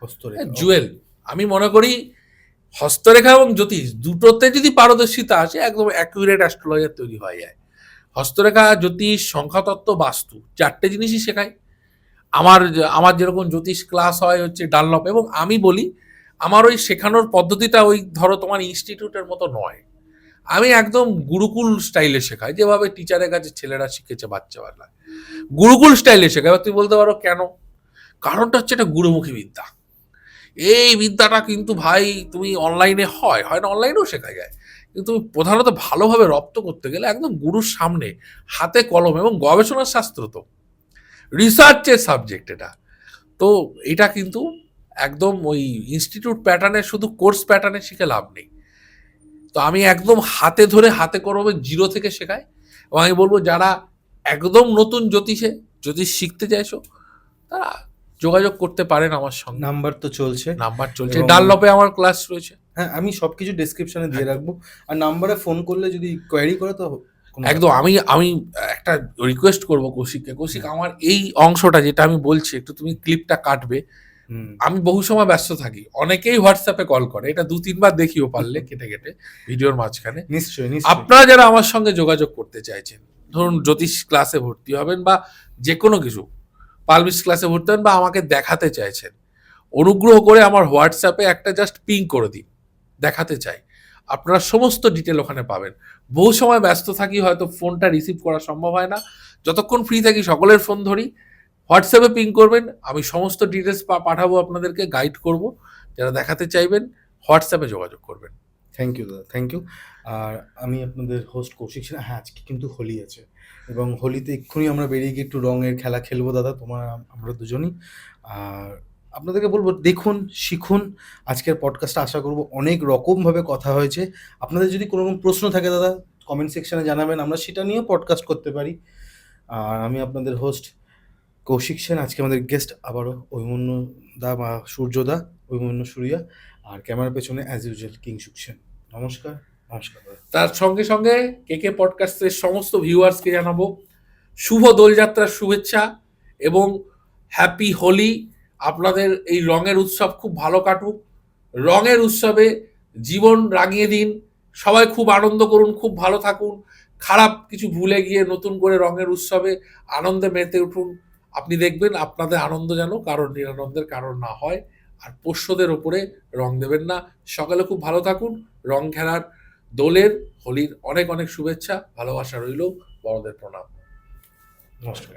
হস্তরেখা, জুয়েল। আমি মনে করি হস্তরেখা এবং জ্যোতিষ দুটোতে যদি পারদর্শিতা আসে, একদম অ্যাকুরেট অ্যাস্ট্রোলজার তৈরি হয়ে যায়। হস্তরেখা, জ্যোতিষ, সংখ্যাতত্ত্ব, বাস্তু, 4টে জিনিসই শেখায়। আমার যেরকম জ্যোতিষ ক্লাস হয় হচ্ছে ডানলপ, এবং আমি বলি আমার ওই শেখানোর পদ্ধতিটা ওই ধরো তোমার ইনস্টিটিউটের মতো নয়, আমি একদম গুরুকুল স্টাইলে শেখাই, যেভাবে টিচারের কাছে ছেলেরা শিখেছে বাচ্চাবেলায়, গুরুকুল স্টাইলে শেখাই। এবার তুমি বলতে পারো কেন, কারণটা হচ্ছে এটা গুরুমুখী বিদ্যা। এই বিদ্যাটা কিন্তু ভাই তুমি অনলাইনে হয় না, অনলাইনেও শেখা যায়, কিন্তু তুমি প্রধানত ভালোভাবে রপ্ত করতে গেলে একদম গুরুর সামনে হাতে কলম, এবং গবেষণার শাস্ত্র তো রিসার্চের সাবজেক্ট এটা। তো এটা কিন্তু একদম ওই ইনস্টিটিউট প্যাটার্নে, শুধু কোর্স প্যাটার্নে শিখে লাভ নেই। তো আমি একদম হাতে ধরে হাতে কলমে জিরো থেকে শেখাই, এবং আমি বলবো যারা একদম নতুন জ্যোতিষ শিখতে চাইছো তারা যোগাযোগ করতে পারেন আমার সঙ্গে। নাম্বার তো চলছে, নাম্বার চলছে, এবং ডানলপে আমার ক্লাস রয়েছে। হ্যাঁ, আমি সবকিছু ডেসক্রিপশনে দিয়ে রাখবো। আর নাম্বারে ফোন করলে যদি কোয়েরি করে তো কোনো একদম। আমি আমি একটা রিকোয়েস্ট করব কৌশিককে, কৌশিক আমার এই অংশটা যেটা আমি বলছি একটু তুমি ক্লিপটা কাটবে। হুম। আমি বহু সময় ব্যস্ত থাকি, অনেকেই হোয়াটসঅ্যাপে কল করে, এটা 2-3 বার দেখিও পারলে কেটে কেটে ভিডিওর মাঝখানে। নিশ্চয়ই, নিশ্চয়ই। আপনারা যারা আমার সঙ্গে যোগাযোগ করতে চাইছেন, ধরুন জ্যোতিষ ক্লাসে ভর্তি হবেন বা যে কোনো কিছু, পালমিস ক্লাসে ভর্তি হবেন বা আমাকে দেখাতে চাইছেন, অনুগ্রহ করে আমার হোয়াটসঅ্যাপে একটা জাস্ট পিং করে দিন, দেখাতে চাই। আপনারা সমস্ত ডিটেল ওখানে পাবেন। বহু সময় ব্যস্ত থাকি, হয়তো ফোনটা রিসিভ করা সম্ভব হয় না, যতক্ষণ ফ্রি থাকি সকলের ফোন ধরি। হোয়াটসঅ্যাপে পিং করবেন, আমি সমস্ত ডিটেলস পাঠাবো, আপনাদেরকে গাইড করব। যারা দেখাতে চাইবেন হোয়াটসঅ্যাপে যোগাযোগ করবেন। থ্যাংক ইউ দাদা, থ্যাংক ইউ। আর আমি আপনাদের হোস্ট কৌশিক সিনহা। হ্যাঁ, আজকে কিন্তু হোলি আছে এবং হোলিতে এক্ষুনি আমরা বেরিয়ে গিয়ে একটু রঙের খেলা খেলবো দাদা, আমরা দুজনই। আর আপনাদেরকে বলবো দেখুন, শিখুন। আজকের পডকাস্টটা আশা করবো অনেক রকমভাবে কথা হয়েছে। আপনাদের যদি কোনো রকম প্রশ্ন থাকে দাদা, কমেন্ট সেকশনে জানাবেন, আমরা সেটা নিয়েও পডকাস্ট করতে পারি। আর আমি আপনাদের হোস্ট কৌশিক সেন, আজকে আমাদের গেস্ট আবারও অভিমন্যু দা বা সূর্যদা, অভিমন্যু সুরিয়া। আর ক্যামেরার পেছনে অ্যাজ ইউজুয়াল কিংসুক সেন। নমস্কার, নমস্কার দাদা। তার সঙ্গে সঙ্গে কেকে পডকাস্টের সমস্ত ভিউয়ার্সকে জানাবো শুভ দোলযাত্রার শুভেচ্ছা এবং হ্যাপি হোলি। আপনাদের এই রঙের উৎসব খুব ভালো কাটুক। রঙের উৎসবে জীবন রাঙিয়ে দিন, সবাই খুব আনন্দ করুন, খুব ভালো থাকুন, খারাপ কিছু ভুলে গিয়ে নতুন করে রঙের উৎসবে আনন্দে মেতে উঠুন। আপনি দেখবেন আপনাদের আনন্দ যেন কারোর নিরানন্দের কারণ না হয়। আর পোষ্যদের ওপরে রং দেবেন না। সকালে খুব ভালো থাকুন। রং খেলার, দোলের, হোলির অনেক অনেক শুভেচ্ছা, ভালোবাসা রইল, বড়দের প্রণাম। নমস্কার।